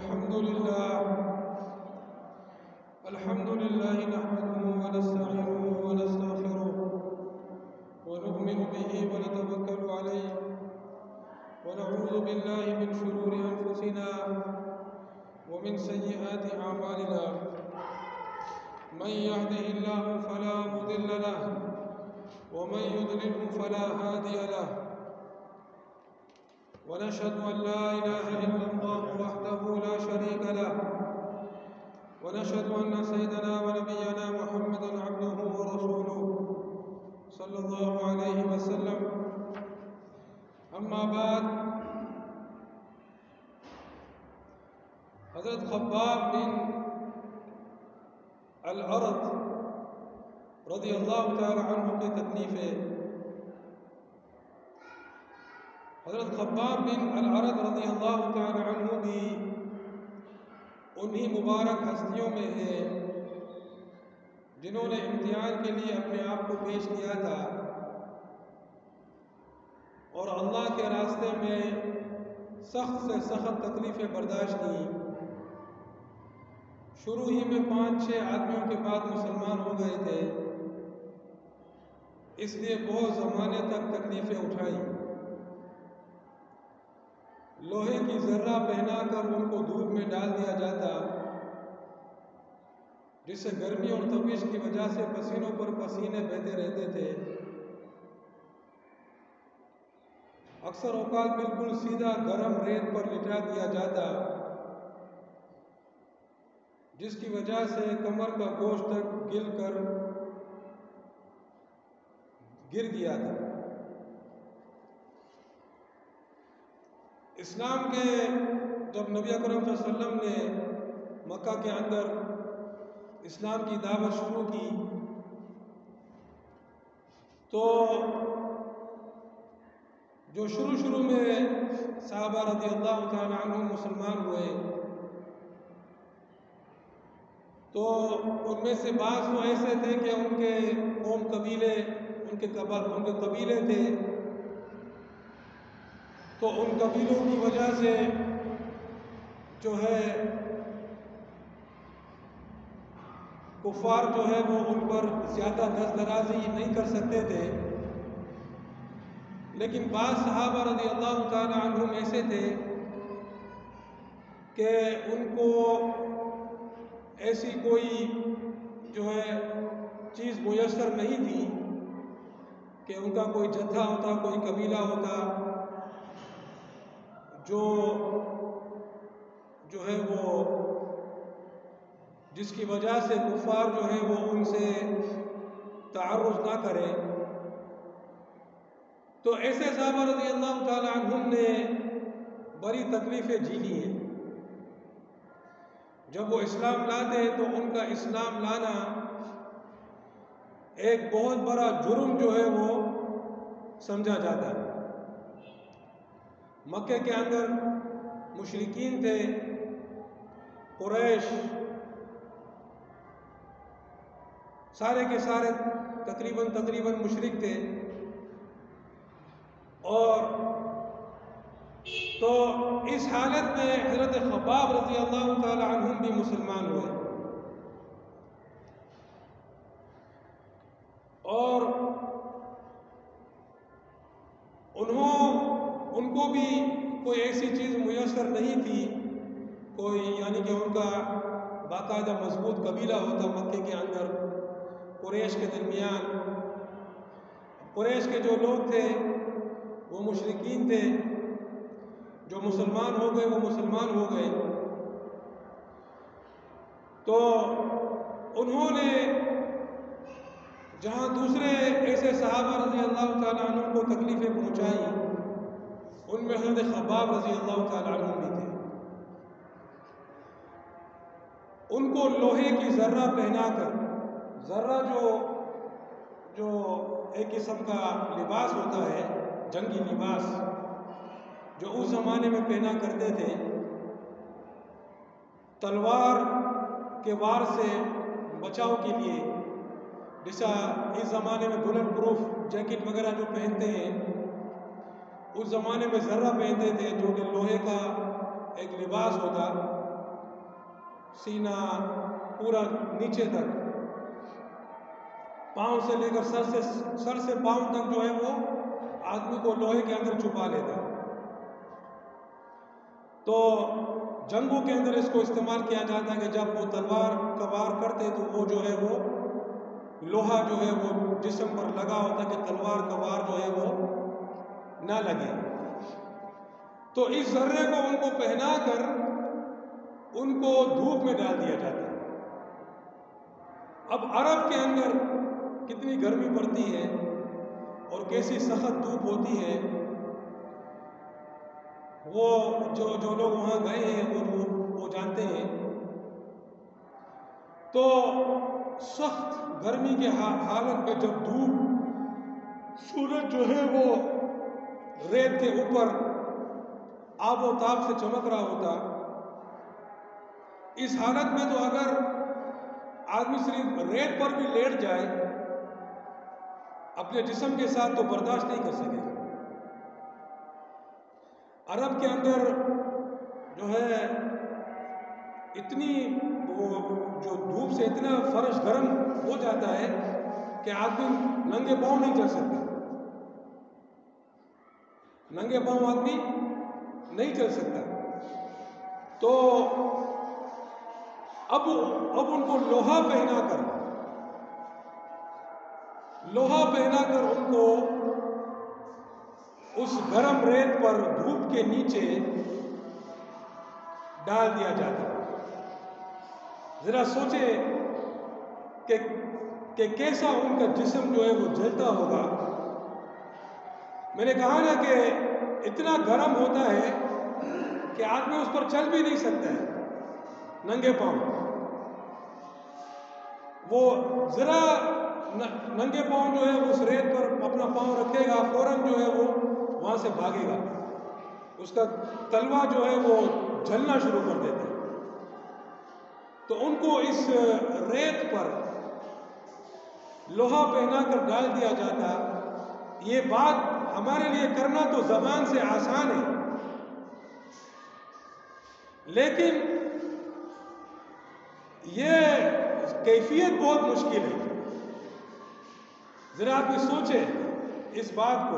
الحمد لله نحمده ونستعينه ونستغفره ونؤمن به ونتوكل عليه ونعوذ بالله من شرور أنفسنا ومن سيئات أعمالنا من يهده الله فلا مضل له ومن يضلله فلا هادي له ونشهد أن لا إله إلا الله وحده لا شريك له ونشهد أن سيدنا ونبينا محمدا عبده ورسوله صلى الله عليه وسلم. أما بعد، حضرت خباب بن الارت رضی اللہ تعالی عنہ کی تکلیف ہے. حضرت خباب بن الارت رضی اللہ تعالی عنہ بھی انہی مبارک ہستیوں میں ہے جنہوں نے امتحان کے لیے اپنے آپ کو پیش کیا تھا اور اللہ کے راستے میں سخت سے سخت تکلیفیں برداشت کی. شروع ہی میں 5-6 آدمیوں کے بعد مسلمان ہو گئے تھے، اس لیے بہت زمانے تک تکلیفیں اٹھائی. لوہے کی ذرہ پہنا کر ان کو دھوپ میں ڈال دیا جاتا، جس سے گرمی اور تپش کی وجہ سے پسینوں پر پسینے بہتے رہتے تھے. اکثر اوقات بالکل سیدھا گرم ریت پر لٹا دیا جاتا، جس کی وجہ سے کمر کا گوشت تک گل کر گر گیا تھا. اسلام کے جب نبی اکرم صلی اللہ علیہ وسلم نے مکہ کے اندر اسلام کی دعوت شروع کی تو جو شروع میں صحابہ رضی اللہ تعالی عنہم مسلمان ہوئے تو ان میں سے بعض وہ ایسے تھے کہ ان کے قوم قبیلے ان کے قبیلے تھے، تو ان قبیلوں کی وجہ سے جو ہے کفار جو ہے وہ ان پر زیادہ دست درازی نہیں کر سکتے تھے. لیکن بعض صحابہ رضی اللہ تعالی عنہم ایسے تھے کہ ان کو ایسی کوئی جو ہے چیز میسر نہیں تھی کہ ان کا کوئی جتھا ہوتا، کوئی قبیلہ ہوتا جو ہے وہ جس کی وجہ سے کفار جو ہے وہ ان سے تعرض نہ کرے. تو ایسے صحابہ رضی اللہ تعالی عنہم نے بڑی تکلیفیں جھیلی ہیں. جب وہ اسلام لاتے تو ان کا اسلام لانا ایک بہت بڑا جرم جو ہے وہ سمجھا جاتا ہے. مکے کے اندر مشرکین تھے، قریش سارے کے سارے تقریباً مشرک تھے، اور تو اس حالت میں حضرت خباب رضی اللہ تعالی عنہم بھی مسلمان ہوئے اور ان کو بھی کوئی ایسی چیز میسر نہیں تھی، کوئی یعنی کہ ان کا باقاعدہ مضبوط قبیلہ ہوتا مکے کے اندر قریش کے درمیان. قریش کے جو لوگ تھے وہ مشرکین تھے، جو مسلمان ہو گئے وہ مسلمان ہو گئے. تو انہوں نے جہاں دوسرے ایسے صحابہ رضی اللہ تعالیٰ عنہ کو تکلیفیں پہنچائی، ان میں حضرت خباب رضی اللہ تعالیٰ عنہ بھی تھے. ان کو لوہے کی ذرہ پہنا کر، ذرہ جو ایک قسم کا لباس ہوتا ہے، جنگی لباس جو اس زمانے میں پہنا کرتے تھے، تلوار کے وار سے بچاؤ کے لیے. جیسا اس زمانے میں بلٹ پروف جیکٹ وغیرہ جو پہنتے ہیں، اس زمانے میں ذرہ پہنتے تھے جو کہ لوہے کا ایک لباس ہوتا. سینہ پورا نیچے تک، پاؤں سے لے کر سر سے پاؤں تک جو ہے وہ آدمی کو لوہے کے اندر چھپا لیتا ہے۔ تو جنگوں کے اندر اس کو استعمال کیا جاتا ہے کہ جب وہ تلوار کا وار کرتے تو وہ جو ہے وہ لوہا جو ہے وہ جسم پر لگا ہوتا کہ تلوار کا وار جو ہے وہ نہ لگے۔ تو اس ذرے کو ان کو پہنا کر ان کو دھوپ میں ڈال دیا جاتا ہے۔ اب عرب کے اندر کتنی گرمی پڑتی ہے اور کیسی سخت دھوپ ہوتی ہے، وہ جو لوگ وہاں گئے ہیں وہ جانتے ہیں۔ تو سخت گرمی کے حالت میں جب دھوپ، سورج جو ہے وہ ریت کے اوپر آب و تاب سے چمک رہا ہوتا، اس حالت میں تو اگر آدمی صرف ریت پر بھی لیٹ جائے اپنے جسم کے ساتھ تو برداشت نہیں کر سکے۔ عرب کے اندر جو ہے اتنی وہ جو دھوپ سے اتنا فرش گرم ہو جاتا ہے کہ آدمی ننگے پاؤں نہیں چل سکتا، ننگے پاؤں آدمی نہیں چل سکتا۔ تو اب ان کو لوہا پہنا کر ان کو اس گرم ریت پر دھوپ کے نیچے ڈال دیا جاتا ہے۔ ذرا سوچیں کہ کیسا ان کا جسم جو ہے وہ جلتا ہوگا۔ میں نے کہا نا کہ اتنا گرم ہوتا ہے کہ آدمی اس پر چل بھی نہیں سکتا ہے ننگے پاؤں۔ وہ ذرا ننگے پاؤں جو ہے اس ریت پر اپنا پاؤں رکھے گا، فوراً جو ہے وہ وہاں سے بھاگے گا، اس کا تلوا جو ہے وہ جلنا شروع کر دیتا ہے۔ تو ان کو اس ریت پر لوہا پہنا کر ڈال دیا جاتا۔ یہ بات ہمارے لیے کرنا تو زبان سے آسان ہے، لیکن یہ کیفیت بہت مشکل ہے۔ ذرا آپ سوچیں اس بات کو۔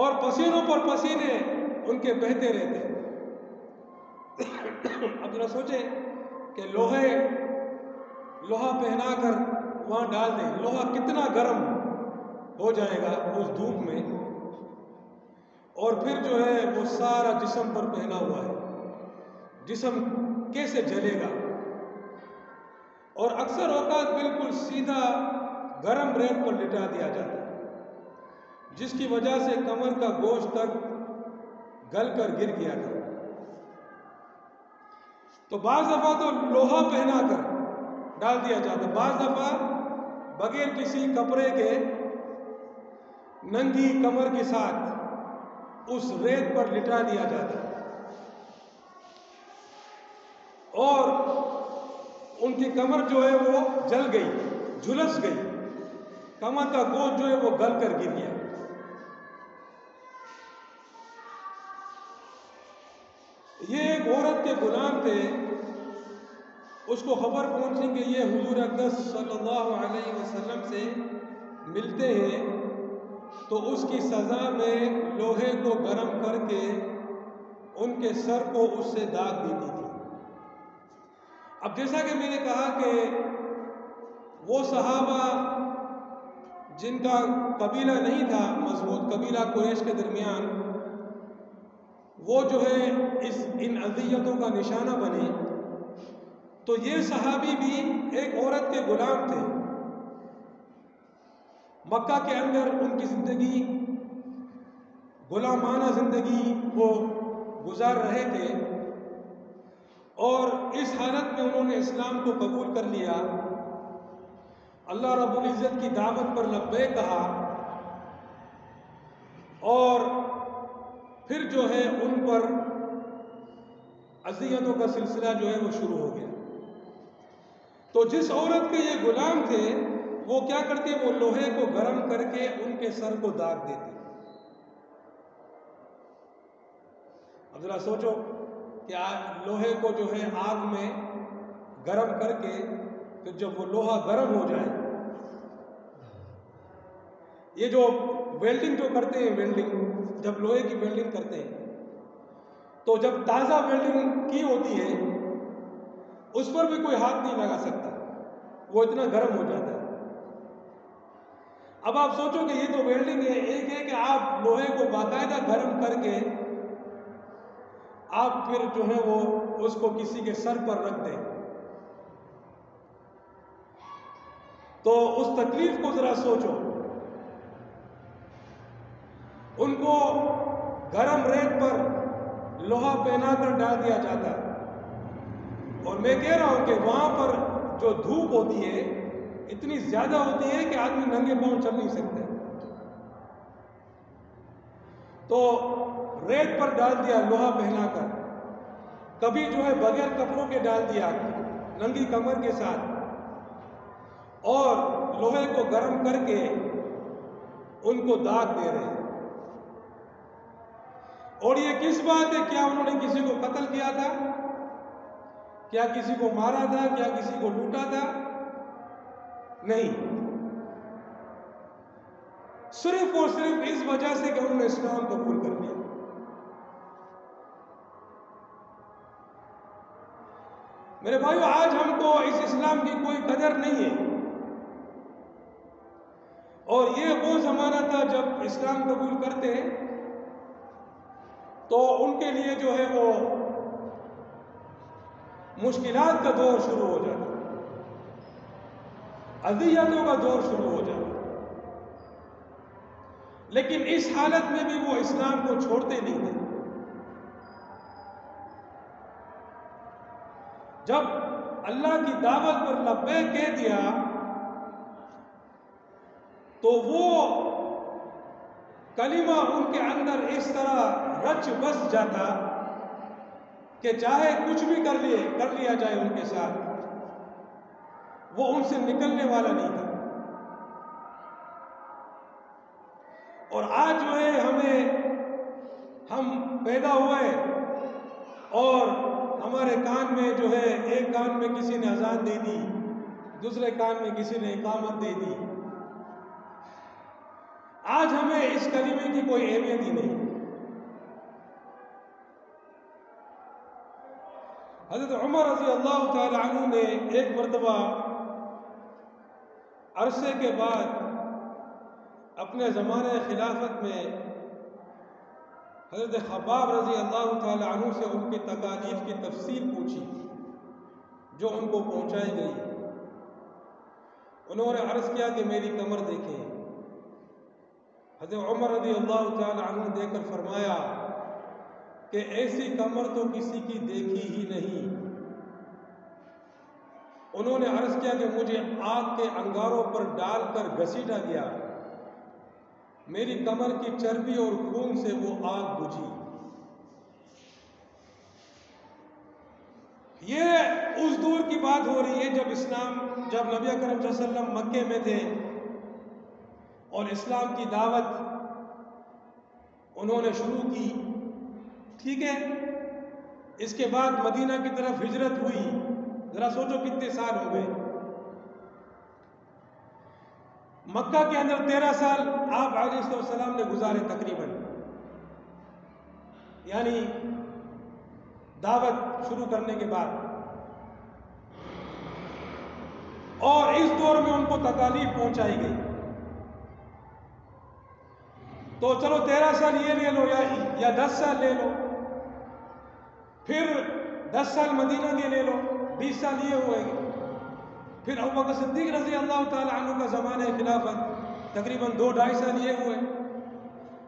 اور پسینوں پر پسینے ان کے بہتے رہتے ہیں۔ اب ذرا سوچیں کہ لوہا پہنا کر وہاں ڈال دیں، لوہا کتنا گرم ہو جائے گا اس دھوپ میں، اور پھر جو ہے وہ سارا جسم پر پہنا ہوا ہے، جسم کیسے جلے گا۔ اور اکثر اوقات بالکل سیدھا گرم ریت پر لٹا دیا جاتا ہے، جس کی وجہ سے کمر کا گوشت تک گل کر گر گیا تھا۔ تو بعض دفعہ تو لوہا پہنا کر ڈال دیا جاتا، بعض دفعہ بغیر کسی کپڑے کے ننگی کمر کے ساتھ اس ریت پر لٹا دیا جاتا اور ان کی کمر جو ہے وہ جل گئی، جھلس گئی، کمر کا گوشت جو ہے وہ گل کر گر گیا۔ یہ ایک عورت کے غلام تھے، اس کو خبر پہنچی کہ یہ حضور اقدس صلی اللہ علیہ وسلم سے ملتے ہیں، تو اس کی سزا میں لوہے کو گرم کر کے ان کے سر کو اس سے داغ دیتی تھی۔ اب جیسا کہ میں نے کہا کہ وہ صحابہ جن کا قبیلہ نہیں تھا مضبوط، قبیلہ قریش کے درمیان، وہ جو ہے ان اذیتوں کا نشانہ بنے، تو یہ صحابی بھی ایک عورت کے غلام تھے۔ مکہ کے اندر ان کی زندگی غلامانہ زندگی وہ گزار رہے تھے، اور اس حالت میں انہوں نے اسلام کو قبول کر لیا، اللہ رب العزت کی دعوت پر لبیک کہا، اور پھر جو ہے ان پر اذیتوں کا سلسلہ جو ہے وہ شروع ہو گیا۔ تو جس عورت کے یہ غلام تھے وہ کیا کرتے، وہ لوہے کو گرم کر کے ان کے سر کو داغ دیتے، اب ذرا سوچو کہ لوہے کو جو ہے آگ میں گرم کر کے پھر جب وہ لوہا گرم ہو جائے، یہ جو ویلڈنگ جو کرتے ہیں، ویلڈنگ جب لوہے کی ویلڈنگ کرتے ہیں تو جب تازہ ویلڈنگ کی ہوتی ہے اس پر بھی کوئی ہاتھ نہیں لگا سکتا، وہ اتنا گرم ہو جاتا ہے۔ اب آپ سوچو کہ یہ تو ویلڈنگ ہے، ایک ہے کہ آپ لوہے کو باقاعدہ گرم کر کے آپ پھر جو ہے وہ اس کو کسی کے سر پر رکھ دیں، تو اس تکلیف کو ذرا سوچو۔ ان کو گرم ریت پر لوہا پہنا کر ڈال دیا جاتا ہے، اور میں کہہ رہا ہوں کہ وہاں پر جو دھوپ ہوتی ہے اتنی زیادہ ہوتی ہے کہ آدمی ننگے پاؤں چل نہیں سکتے، تو ریت پر ڈال دیا لوہا پہنا کر، کبھی جو ہے بغیر کپڑوں کے ڈال دیا ننگی کمر کے ساتھ، اور لوہے کو گرم کر کے ان کو داغ دے رہے ہیں۔ اور یہ کس بات ہے؟ کیا انہوں نے کسی کو قتل کیا تھا؟ کیا کسی کو مارا تھا؟ کیا کسی کو لوٹا تھا؟ نہیں، صرف اور صرف اس وجہ سے کہ انہوں نے اسلام قبول کر لیا۔ میرے بھائیو، آج ہم کو اس اسلام کی کوئی قدر نہیں ہے، اور یہ وہ زمانہ تھا جب اسلام قبول کرتے تو ان کے لیے جو ہے وہ مشکلات کا دور شروع ہو جاتا، اذیتوں کا دور شروع ہو جاتا، لیکن اس حالت میں بھی وہ اسلام کو چھوڑتے نہیں تھے۔ جب اللہ کی دعوت پر لبیک کہہ دیا تو وہ کلمہ ان کے اندر اس طرح رچ بس جاتا کہ چاہے کچھ بھی کر لیا جائے ان کے ساتھ، وہ ان سے نکلنے والا نہیں تھا۔ اور آج جو ہے ہم پیدا ہوئے اور ہمارے کان میں جو ہے ایک کان میں کسی نے اذان دے دی، دوسرے کان میں کسی نے اقامت دے دی، آج ہمیں اس کلمے کی کوئی اہمیت ہی نہیں۔ حضرت عمر رضی اللہ تعالی عنہ نے ایک مرتبہ عرصے کے بعد اپنے زمانہ خلافت میں حضرت خباب رضی اللہ تعالی عنہ سے ان کی تکالیف کی تفصیل پوچھی جو ان کو پہنچائی گئی۔ انہوں نے عرض کیا کہ میری کمر دیکھیں۔ حضرت عمر رضی اللہ تعالی عنہ نے دیکھ کر فرمایا کہ ایسی کمر تو کسی کی دیکھی ہی نہیں۔ انہوں نے عرض کیا کہ مجھے آگ کے انگاروں پر ڈال کر گھسیٹا گیا، میری کمر کی چربی اور خون سے وہ آگ بجھی۔ یہ اس دور کی بات ہو رہی ہے جب نبی اکرم صلی اللہ علیہ وسلم مکے میں تھے اور اسلام کی دعوت انہوں نے شروع کی، ٹھیک ہے۔ اس کے بعد مدینہ کی طرف ہجرت ہوئی، ذرا سوچو کتنے سال ہو گئے۔ مکہ کے اندر 13 سال آپ علیہ السلام نے گزارے تقریباً، یعنی دعوت شروع کرنے کے بعد، اور اس دور میں ان کو تکالیف پہنچائی گئی۔ تو چلو 13 سال یہ لے لو یا 10 سال لے لو، پھر 10 سال مدینہ کے لے لو، 20 سال یہ ہوئے گے، پھر ابوبکر صدیق رضی اللہ تعالی عنہ کا زمانہ خلافت تقریباً 2-2.5 سال یہ ہوئے،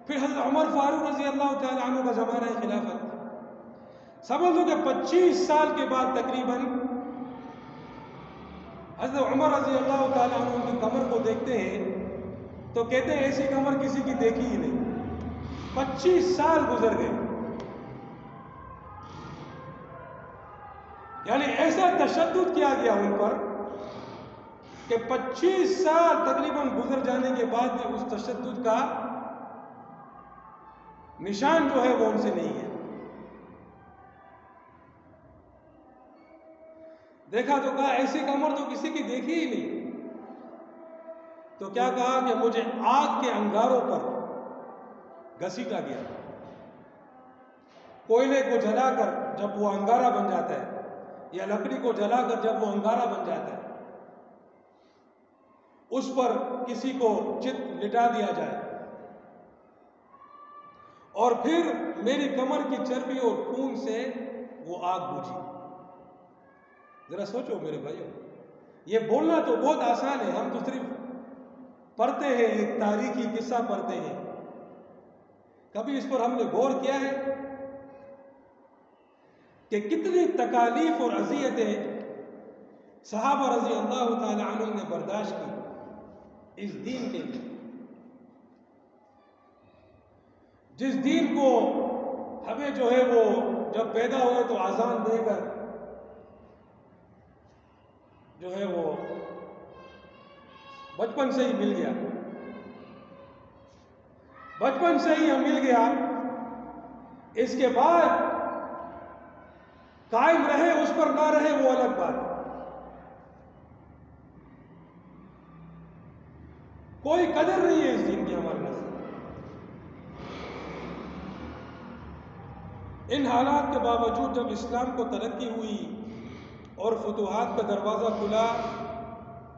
پھر حضرت عمر فاروق رضی اللہ تعالی عنہ کا زمانہ خلافت، سمجھ لو کہ 25 سال کے بعد تقریباً حضرت عمر رضی اللہ تعالی عنہ کی کمر کو دیکھتے ہیں تو کہتے ہیں ایسی کمر کسی کی دیکھی ہی نہیں۔ 25 سال گزر گئے، یعنی ایسا تشدد کیا گیا ان پر کہ 25 سال تقریباً گزر جانے کے بعد بھی اس تشدد کا نشان جو ہے وہ ان سے نہیں ہے۔ دیکھا تو کہا ایسی کمر تو کسی کی دیکھی ہی نہیں. تو کیا کہا کہ مجھے آگ کے انگاروں پر گھسیٹا گیا. کوئلے کو جلا کر جب وہ انگارہ بن جاتا ہے، یا لکڑی کو جلا کر جب وہ انگارہ بن جاتا ہے، اس پر کسی کو چت لٹا دیا جائے اور پھر میری کمر کی چربی اور خون سے وہ آگ بجھی. ذرا سوچو میرے بھائیو، یہ بولنا تو بہت آسان ہے، ہم تو صرف پڑھتے ہیں، ایک تاریخی قصہ پڑھتے ہیں. کبھی اس پر ہم نے غور کیا ہے کہ کتنی تکالیف اور اذیتیں صحابہ رضی اللہ تعالی عنہ نے برداشت کی اس دین کے لیے، جس دین کو ہمیں جو ہے وہ جب پیدا ہوئے تو اذان دے کر جو ہے وہ بچپن سے ہی مل گیا، بچپن سے ہی ہم مل گیا. اس کے بعد قائم رہے اس پر نہ رہے وہ الگ بات ہے. کوئی قدر نہیں ہے اس دین کی ہمارے نزدیک. ان حالات کے باوجود جب اسلام کو ترقی ہوئی اور فتوحات کا دروازہ کھلا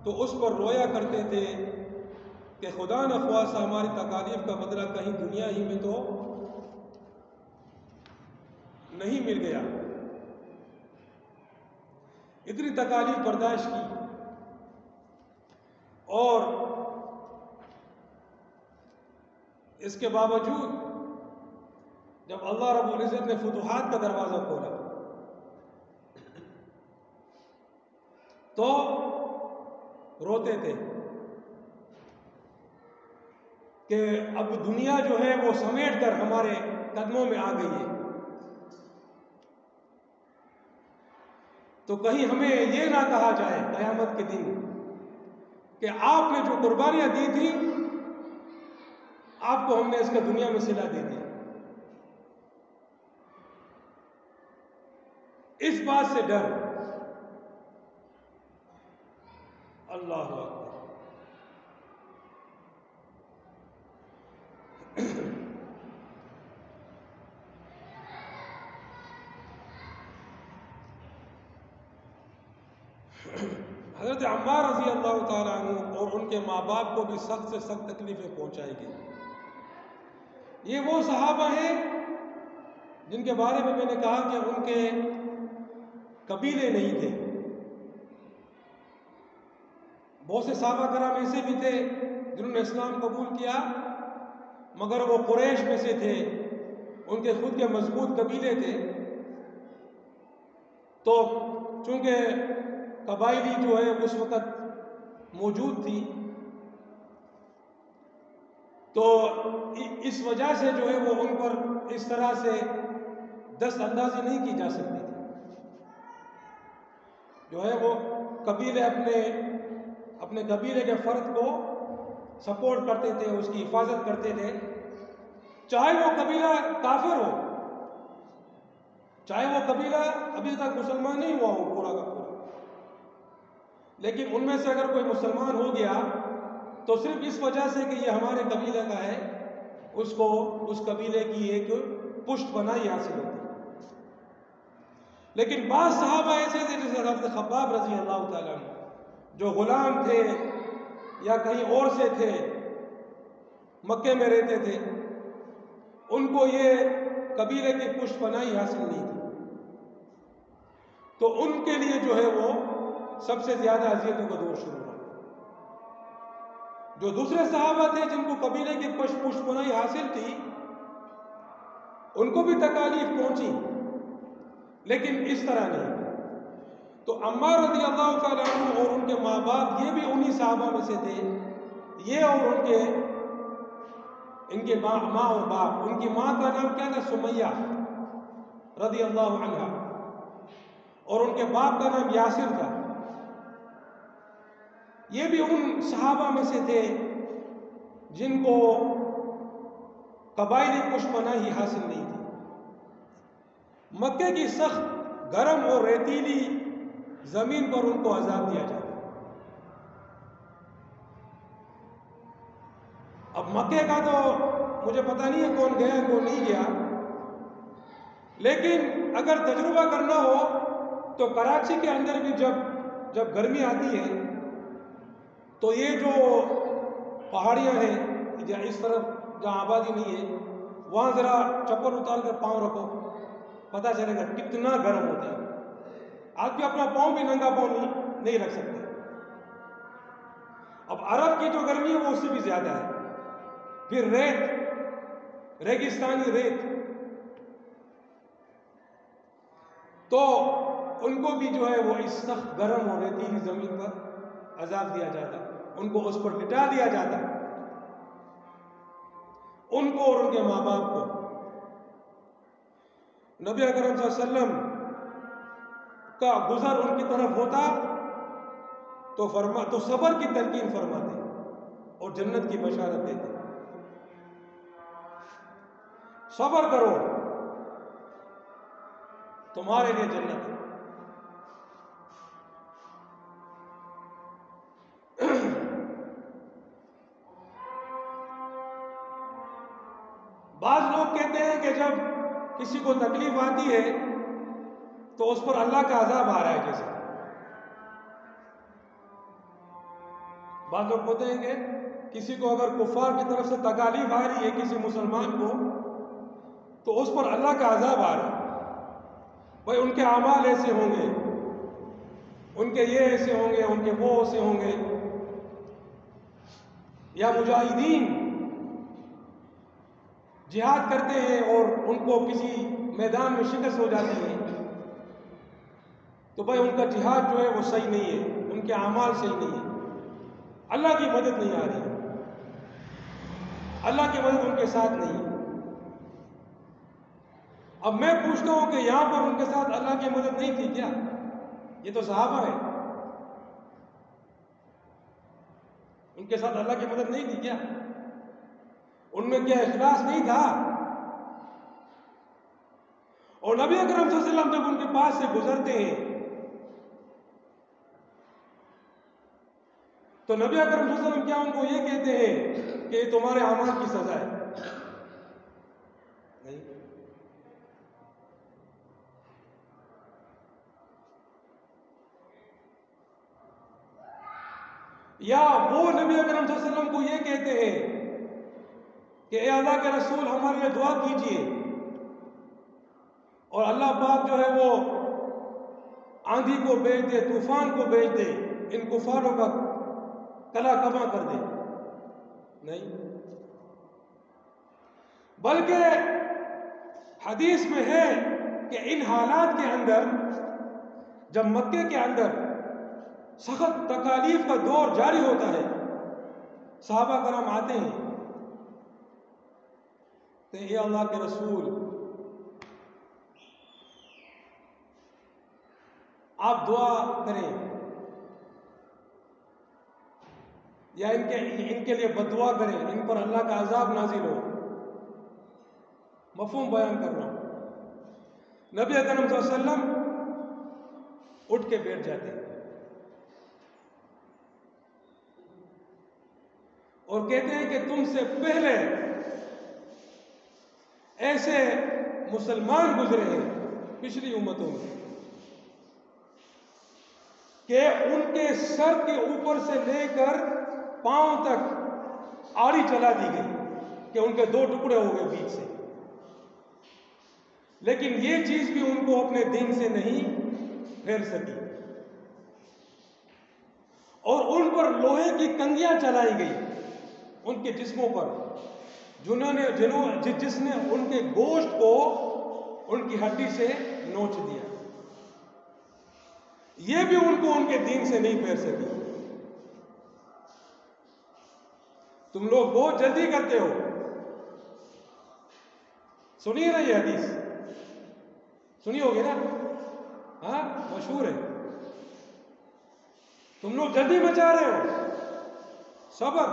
تو اس پر رویا کرتے تھے کہ خدا نخواستہ ہماری تکالیف کا بدلہ کہیں دنیا ہی میں تو نہیں مل گیا. اتنی تکالیف برداشت کی اور اس کے باوجود جب اللہ رب العزت نے فتوحات کا دروازہ کھولا تو روتے تھے کہ اب دنیا جو ہے وہ سمیٹ کر ہمارے قدموں میں آ گئی ہے. تو کہیں ہمیں یہ نہ کہا جائے قیامت کے دن کہ آپ نے جو قربانیاں دی تھی آپ کو ہم نے اس کا دنیا میں صلہ دے دیا. اس بات سے ڈر. اللہ اکبر. حضرت عمار رضی اللہ تعالیٰ عنہ اور ان کے ماں باپ کو بھی سخت سے سخت تکلیفیں پہنچائی گئی. یہ وہ صحابہ ہیں جن کے بارے میں نے کہا کہ ان کے قبیلے نہیں تھے. بہت سے صحابہ کرام ایسے بھی تھے جنہوں نے اسلام قبول کیا مگر وہ قریش میں سے تھے، ان کے خود کے مضبوط قبیلے تھے. تو چونکہ قبائلی جو ہے اس وقت موجود تھی تو اس وجہ سے جو ہے وہ ان پر اس طرح سے دست اندازی نہیں کی جا سکتی تھی. جو ہے وہ قبیلے اپنے قبیلے کے فرد کو سپورٹ کرتے تھے، اس کی حفاظت کرتے تھے، چاہے وہ قبیلہ کافر ہو، چاہے وہ قبیلہ ابھی تک مسلمان نہیں ہوا ہو پورا کا پورا، لیکن ان میں سے اگر کوئی مسلمان ہو گیا تو صرف اس وجہ سے کہ یہ ہمارے قبیلے کا ہے اس کو اس قبیلے کی ایک پشت بنائی حاصل ہوتی. لیکن بعض صحابہ ایسے تھے جیسے حضرت خباب رضی اللہ تعالیٰ عنہ جو غلام تھے یا کہیں اور سے تھے، مکے میں رہتے تھے، ان کو یہ قبیلے کی پشت بنائی حاصل نہیں تھی. تو ان کے لیے جو ہے وہ سب سے زیادہ اذیتوں کا دور شروع ہوا. جو دوسرے صحابہ تھے جن کو قبیلے کی پشت بنائی حاصل تھی ان کو بھی تکالیف پہنچی لیکن اس طرح نہیں. تو عمار رضی اللہ تعالیٰ عنہ اور ان کے ماں باپ یہ بھی انہی صحابہ میں سے تھے. یہ اور ان کے ماں اور باپ، ان کی ماں کا نام کیا تھا؟ سمیہ رضی اللہ عنہ، اور ان کے باپ کا نام یاسر تھا. یہ بھی ان صحابہ میں سے تھے جن کو قبائلی پشت پناہی حاصل نہیں تھی. مکے کی سخت گرم اور ریتیلی زمین پر ان کو عذاب دیا جاتا ہے۔ اب مکے کا تو مجھے پتہ نہیں ہے کون گیا کون نہیں گیا، لیکن اگر تجربہ کرنا ہو تو کراچی کے اندر بھی جب گرمی آتی ہے تو یہ جو پہاڑیاں ہیں یا اس طرف جہاں آبادی نہیں ہے وہاں ذرا چپل اتار کر پاؤں رکھو، پتہ چلے گا کتنا گرم ہوتا ہے۔ آپ بھی اپنا پاؤں بھی ننگا پاؤں نہیں رکھ سکتے۔ اب عرب کی جو گرمی ہے وہ اس سے بھی زیادہ ہے۔ پھر ریگستانی ریت، تو ان کو بھی جو ہے وہ اس سخت گرم اور ریتیلی زمین پر عذاب دیا جاتا، ان کو اس پر لٹا دیا جاتا، ان کو اور ان کے ماں باپ کو۔ نبی اکرم صلی اللہ علیہ وسلم کا گزر ان کی طرف ہوتا تو صبر کی تلقین فرماتے اور جنت کی بشارت دیتے، صبر کرو تمہارے لیے جنت ہے۔ بعض لوگ کہتے ہیں کہ جب کسی کو تکلیف آتی ہے تو اس پر اللہ کا عذاب آ رہا ہے، جیسے بعض لوگ کہتے ہیں کہ کسی کو اگر کفار کی طرف سے تکالیف آ رہی ہے کسی مسلمان کو تو اس پر اللہ کا عذاب آ رہا ہے۔ بھائی ان کے اعمال ایسے ہوں گے، ان کے یہ ایسے ہوں گے، ان کے وہ ایسے ہوں گے، یا مجاہدین جہاد کرتے ہیں اور ان کو کسی میدان میں شکست ہو جاتی ہے تو بھائی ان کا جہاد جو ہے وہ صحیح نہیں ہے، ان کے اعمال صحیح نہیں ہے، اللہ کی مدد نہیں آ رہی، اللہ کی مدد ان کے ساتھ نہیں ہے۔ اب میں پوچھتا ہوں کہ یہاں پر ان کے ساتھ اللہ کی مدد نہیں تھی کیا؟ یہ تو صحابہ ہے، ان کے ساتھ اللہ کی مدد نہیں تھی کیا؟ ان میں کیا اخلاص نہیں تھا؟ اور نبی اکرم صلی اللہ علیہ وسلم جب ان کے پاس سے گزرتے ہیں تو نبی اکرم صلی اللہ علیہ وسلم کیا ان کو یہ کہتے ہیں کہ یہ تمہارے اعمال کی سزا ہے؟ نہیں۔ یا وہ نبی اکرم صلی اللہ علیہ وسلم کو یہ کہتے ہیں کہ اے اللہ کے رسول ہمارے لیے دعا کیجئے، اور اللہ پاک جو ہے وہ آندھی کو بھیج دے، طوفان کو بھیج دے، ان کفاروں کا کلا کما کر دے؟ نہیں، بلکہ حدیث میں ہے کہ ان حالات کے اندر جب مکے کے اندر سخت تکالیف کا دور جاری ہوتا ہے، صحابہ کرام آتے ہیں کہ اے اللہ کے رسول آپ دعا کریں یا ان کے لیے بد دعا کریں، ان پر اللہ کا عذاب نازل ہو۔ مفہوم بیان کر رہا ہوں۔ نبی اکرم صلی اللہ علیہ وسلم اٹھ کے بیٹھ جاتے ہیں اور کہتے ہیں کہ تم سے پہلے ایسے مسلمان گزرے ہیں پچھلی امتوں میں کہ ان کے سر کے اوپر سے لے کر پاؤں تک آڑی چلا دی گئی کہ ان کے دو ٹکڑے ہو گئے بیچ سے، لیکن یہ چیز بھی ان کو اپنے دین سے نہیں پھیر سکی، اور ان پر لوہے کی کنگیاں چلائی گئی ان کے جسموں پر، جس نے ان کے گوشت کو ان کی ہڈی سے نوچ دیا، یہ بھی ان کو ان کے دین سے نہیں پھیر سکی۔ تم لوگ بہت جلدی کرتے ہو، سنیے نا یہ حدیث، سنی ہوگی نا، ہاں مشہور ہے، تم لوگ جلدی مچا رہے ہو، صبر۔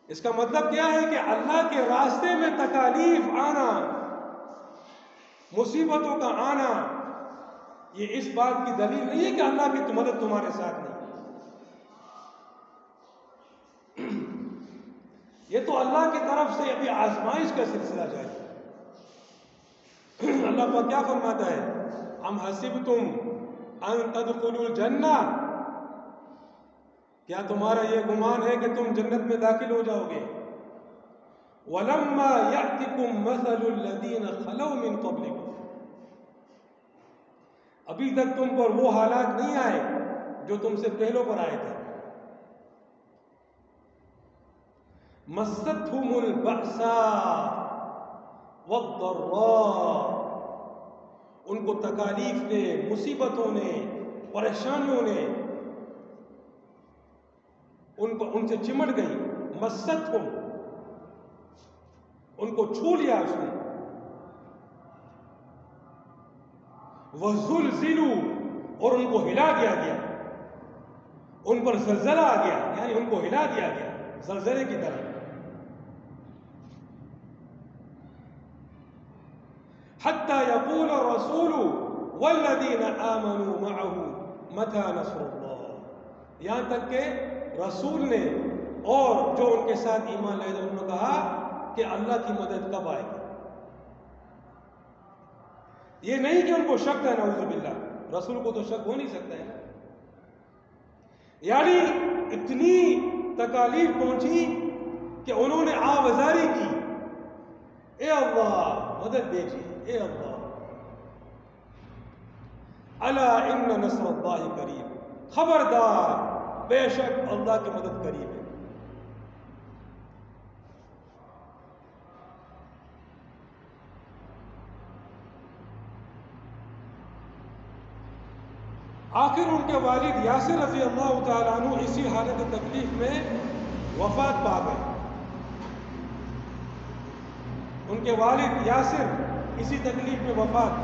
اس کا مطلب کیا ہے کہ اللہ کے راستے میں تکالیف آنا مصیبتوں کا آنا یہ اس بات کی دلیل نہیں ہے کہ اللہ کی مدد تمہارے ساتھ نہیں. یہ تو اللہ کی طرف سے ابھی آزمائش کا سلسلہ جاری ہے. اللہ پاک کیا فرماتا ہے؟ ام حسبتم ان تدخلوا الجنہ، کیا تمہارا یہ گمان ہے کہ تم جنت میں داخل ہو جاؤ گے؟ وَلَمَّا يَأْتِكُمْ مَثَلُ الَّذِينَ خَلَوْا مِن قَبْلِكُمْ، ابھی تک تم پر وہ حالات نہیں آئے جو تم سے پہلوں پر آئے تھے. مَسَّتْهُمُ الْبَأْسَاءُ وَالضَّرَّاءُ، ان کو تکالیف نے، مصیبتوں نے، پریشانیوں نے ان سے چمٹ گئی. مَسَّتْهُمْ، ان کو چھو لیا اس نے. وَزُلْزِلُوا، اور ان کو ہلا دیا گیا، ان پر زلزلہ آ گیا، یعنی ان کو ہلا دیا گیا زلزلے کی طرح. حَتَّى يَقُولَ الرَّسُولُ وَالَّذِينَ آمَنُوا مَعَهُ مَتَى نَصْرُ اللَّهِ، یہاں تک کہ رسول نے اور جو ان کے ساتھ ایمان لائے تھے انہوں نے کہا کہ اللہ کی مدد کب آئے گی. یہ نہیں کہ ان کو شک ہے، نعوذ باللہ، رسول کو تو شک ہو نہیں سکتا ہے. یعنی اتنی تکالیف پہنچی کہ انہوں نے آوازاری کی، اے اللہ مدد دیجیے، اے اللہ. الا ان نصر اللہ قریب، خبردار بے شک اللہ کی مدد قریب ہے. آخر ان کے والد یاسر رضی اللہ تعالیٰ عنہ اسی حالت تکلیف میں وفات پا گئے. ان کے والد یاسر اسی تکلیف میں وفات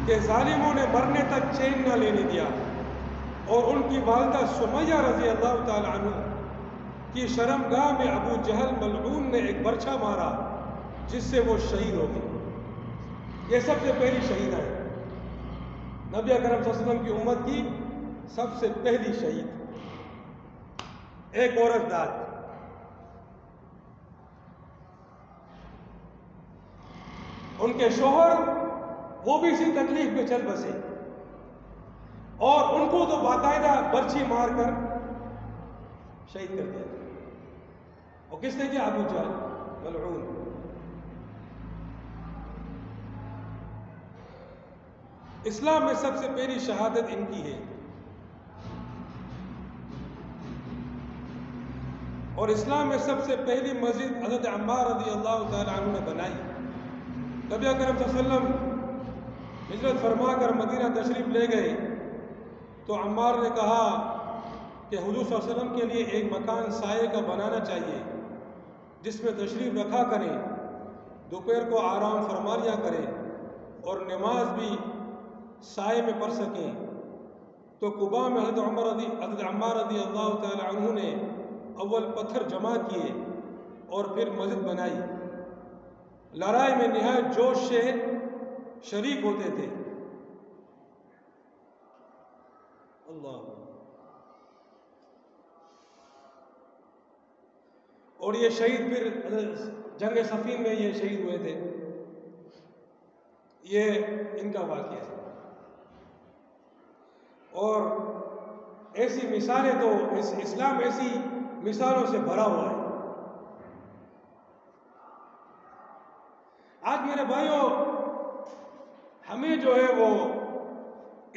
کہ ظالموں نے مرنے تک چین نہ لینے دیا، اور ان کی والدہ سمیہ رضی اللہ تعالیٰ عنہ کی شرمگاہ میں ابو جہل ملعون نے ایک برچھا مارا جس سے وہ شہید ہو گئی. یہ سب سے پہلی شہیدہ ہے، نبی اکرم صلی اللہ علیہ وسلم کی امت کی سب سے پہلی شہید، ایک عورت داد. ان کے شوہر وہ بھی اسی تکلیف میں چل بسے، اور ان کو تو باقاعدہ برچھی مار کر شہید کر دیا. اور کس نے کیا؟ ابو جہل ملعون. اسلام میں سب سے پہلی شہادت ان کی ہے، اور اسلام میں سب سے پہلی مسجد حضرت عمار رضی اللہ تعالیٰ عنہ نے بنائی. نبی اکرم صلی اللہ علیہ وسلم ہجرت فرما کر مدینہ تشریف لے گئے تو عمار نے کہا کہ حضور صلی اللہ علیہ وسلم کے لیے ایک مکان سائے کا بنانا چاہیے جس میں تشریف رکھا کریں، دوپہر کو آرام فرما لیا کریں اور نماز بھی سائے میں پڑھ سکیں. تو قباء میں حضرت عمار رضی اللہ تعالی عنہ نے اول پتھر جمع کیے اور پھر مسجد بنائی. لڑائی میں نہایت جوش سے شریک ہوتے تھے. اللہ. اور یہ شہید پھر جنگ صفین میں یہ شہید ہوئے تھے. یہ ان کا واقعہ ہے. اور ایسی مثالیں تو اسلام ایسی مثالوں سے بھرا ہوا ہے. آج میرے بھائیوں ہمیں جو ہے وہ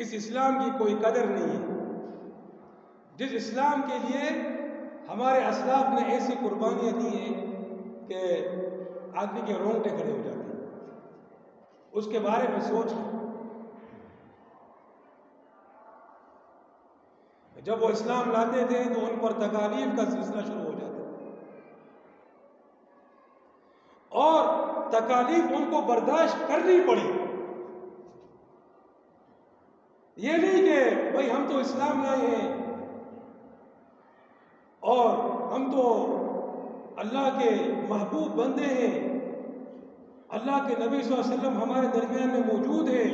اس اسلام کی کوئی قدر نہیں ہے، جس اسلام کے لیے ہمارے اسلاف نے ایسی قربانیاں دی ہیں کہ آدمی کے رونگٹے کھڑے ہو جاتے ہیں. اس کے بارے میں سوچ لیں. جب وہ اسلام لاتے تھے تو ان پر تکالیف کا سلسلہ شروع ہو جاتا، اور تکالیف ان کو برداشت کرنی پڑی. یہ نہیں کہ بھائی ہم تو اسلام لائے ہیں اور ہم تو اللہ کے محبوب بندے ہیں، اللہ کے نبی صلی اللہ علیہ وسلم ہمارے درمیان میں موجود ہیں،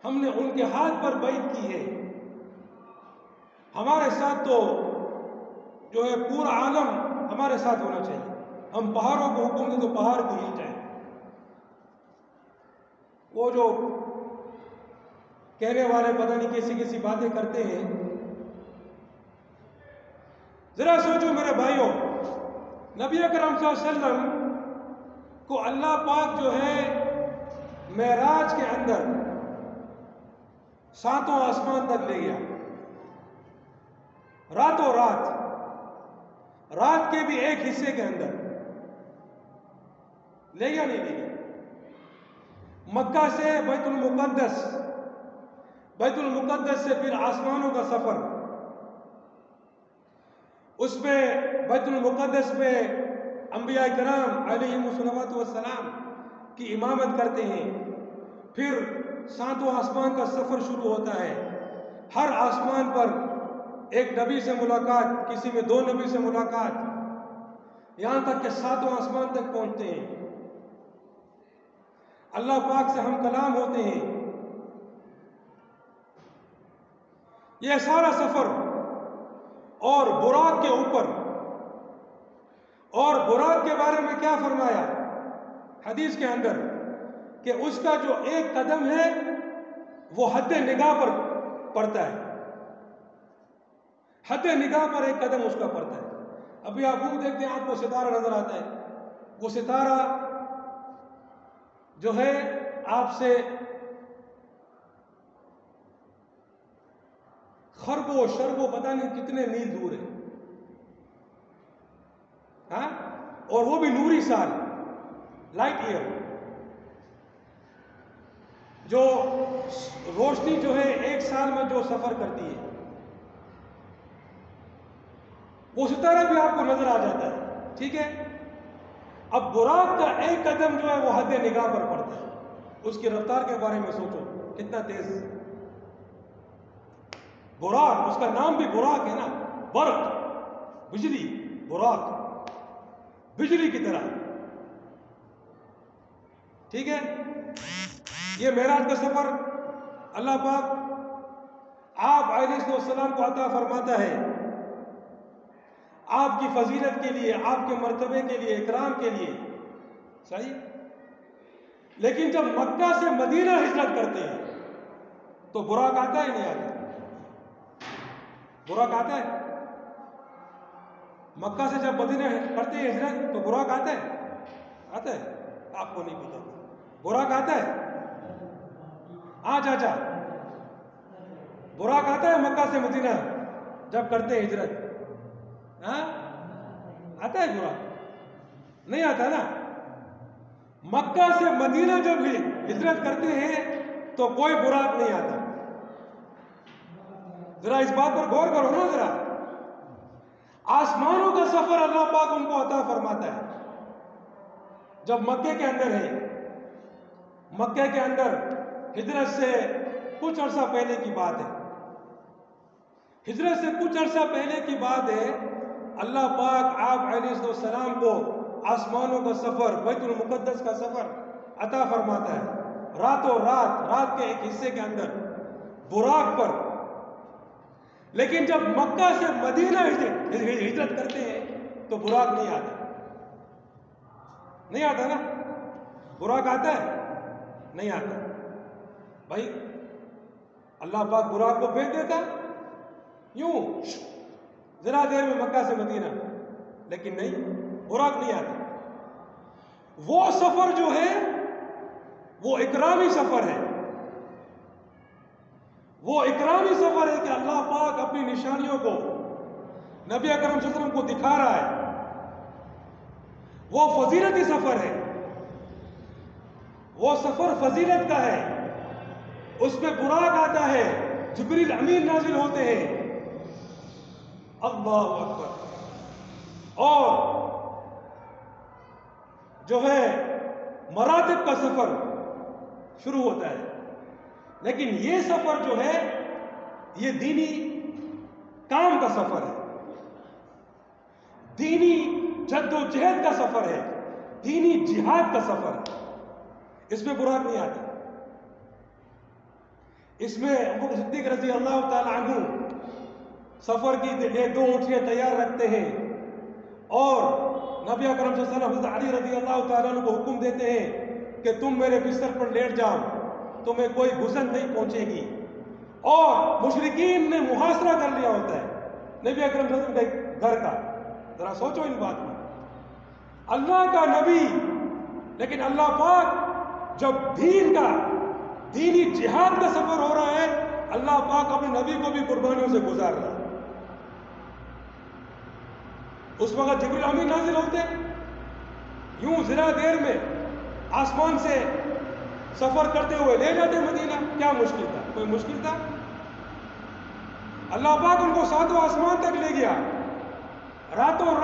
ہم نے ان کے ہاتھ پر بیعت کی ہے، ہمارے ساتھ تو جو ہے پورا عالم ہمارے ساتھ ہونا چاہیے، ہم پہاڑوں کو حکم دیں تو پہاڑ کو ہل جائیں۔ وہ جو کہنے والے پتہ نہیں کیسی کیسی باتیں کرتے ہیں، ذرا سوچو میرے بھائیوں، نبی اکرم صلی اللہ علیہ وسلم کو اللہ پاک جو ہے معراج کے اندر 7واں آسمان تک لے گیا، راتوں رات کے بھی ایک حصے کے اندر لے گیا نہیں لے گیا؟ مکہ سے بیت المقدس سے پھر آسمانوں کا سفر، اس میں بیت المقدس میں انبیاء کرام علیہم الصلوۃ والسلام کی امامت کرتے ہیں، پھر 7واں آسمان کا سفر شروع ہوتا ہے، ہر آسمان پر ایک نبی سے ملاقات، کسی میں 2 نبی سے ملاقات، یہاں تک کہ 7واں آسمان تک پہنچتے ہیں، اللہ پاک سے ہم کلام ہوتے ہیں۔ یہ سارا سفر اور براق کے اوپر، اور براق کے بارے میں کیا فرمایا حدیث کے اندر کہ اس کا جو ایک قدم ہے وہ حد نگاہ پر پڑتا ہے، حد نگاہ پر ایک قدم اس کا پڑتا ہے۔ ابھی آپ وہ دیکھتے ہیں، آپ کو ستارہ نظر آتا ہے، وہ ستارہ جو ہے آپ سے خربوں شربوں پتہ نہیں کتنے میل دور ہے، ہاں، اور وہ بھی نوری سال، لائٹ ایئر، جو روشنی جو ہے 1 سال میں جو سفر کرتی ہے، وہ ستارہ بھی آپ کو نظر آ جاتا ہے، ٹھیک ہے۔ اب براق کا ایک قدم جو ہے وہ حد نگاہ پر پڑتا ہے، اس کی رفتار کے بارے میں سوچو کتنا تیز۔ براق، اس کا نام بھی براق ہے نا، برق، بجلی، براق، بجلی کی طرح، ٹھیک ہے۔ یہ معراج کا سفر اللہ پاک آپ علیہ السلام کو عطا فرماتا ہے، آپ کی فضیلت کے لیے، آپ کے مرتبے کے لیے، اکرام کے لیے، صحیح۔ لیکن جب مکہ سے مدینہ ہجرت کرتے ہیں تو براق آتا ہے نہیں آتا؟ براق آتا ہے؟ مکہ سے جب مدینہ کرتے ہیں ہجرت تو براق آتا ہے؟ آتا ہے؟ آپ کو نہیں پتا، براق آتا ہے؟ ہاں چاچا، براق آتا ہے مکہ سے مدینہ جب کرتے ہیں ہجرت؟ ہاں آتا ہے براق؟ نہیں آتا نا۔ مکہ سے مدینہ جب ہجرت کرتے ہیں تو کوئی براق نہیں آتا۔ ذرا اس بات پر غور کرو نا، ذرا آسمانوں کا سفر اللہ پاک ان کو عطا فرماتا ہے جب مکے کے اندر ہے۔ مکے کے اندر ہجرت سے کچھ عرصہ پہلے کی بات ہے، ہجرت سے کچھ عرصہ پہلے کی بات ہے، اللہ پاک آپ علیہ السلام کو آسمانوں کا سفر، بیت المقدس کا سفر عطا فرماتا ہے، راتوں رات کے ایک حصے کے اندر براق پر۔ لیکن جب مکہ سے مدینہ ہجرت کرتے ہیں تو براق نہیں آتا، نہیں آتا نا۔ براق آتا ہے؟ نہیں آتا۔ بھائی اللہ پاک براق کو بھیج دیتا یوں ذرا دیر میں مکہ سے مدینہ، لیکن نہیں، براق نہیں آتا۔ وہ سفر جو ہے وہ اکرامی سفر ہے، وہ اکرامی سفر ہے کہ اللہ پاک اپنی نشانیوں کو نبی اکرم صلی اللہ علیہ وسلم کو دکھا رہا ہے، وہ فضیلتی سفر ہے، وہ سفر فضیلت کا ہے، اس میں براق آتا ہے، جبریل امین نازل ہوتے ہیں، اللہ اکبر، اور جو ہے مراتب کا سفر شروع ہوتا ہے۔ لیکن یہ سفر جو ہے یہ دینی کام کا سفر ہے، دینی جد و جہد کا سفر ہے، دینی جہاد کا سفر ہے، اس میں براق نہیں آتا۔ اس میں ابو بکر صدیق رضی اللہ تعالی عنہ سفر کی 2 اونٹیاں تیار رکھتے ہیں، اور نبی اکرم صلی اللہ علیہ وسلم حضرت علی رضی اللہ تعالیٰ عنہ کو حکم دیتے ہیں کہ تم میرے بستر پر لیٹ جاؤ، تمہیں کوئی گھسن نہیں پہنچے گی۔ اور مشرکین نے محاصرہ کر لیا ہوتا ہے نبی اکرم صلی اللہ علیہ وسلم کے گھر کا۔ ذرا سوچو ان بات میں، اللہ کا نبی، لیکن اللہ پاک جب دینی جہاد کا سفر ہو رہا ہے، اللہ پاک اپنے نبی کو بھی قربانیوں سے گزار رہا ہے۔ اس وقت جبریل امین نازل ہوتے، یوں ذرا دیر میں آسمان سے سفر کرتے ہوئے لے جاتے مدینہ۔ کیا مشکل تھا؟ کوئی مشکل تھا؟ اللہ پاک ان کو 7واں آسمان تک لے گیا، راتوں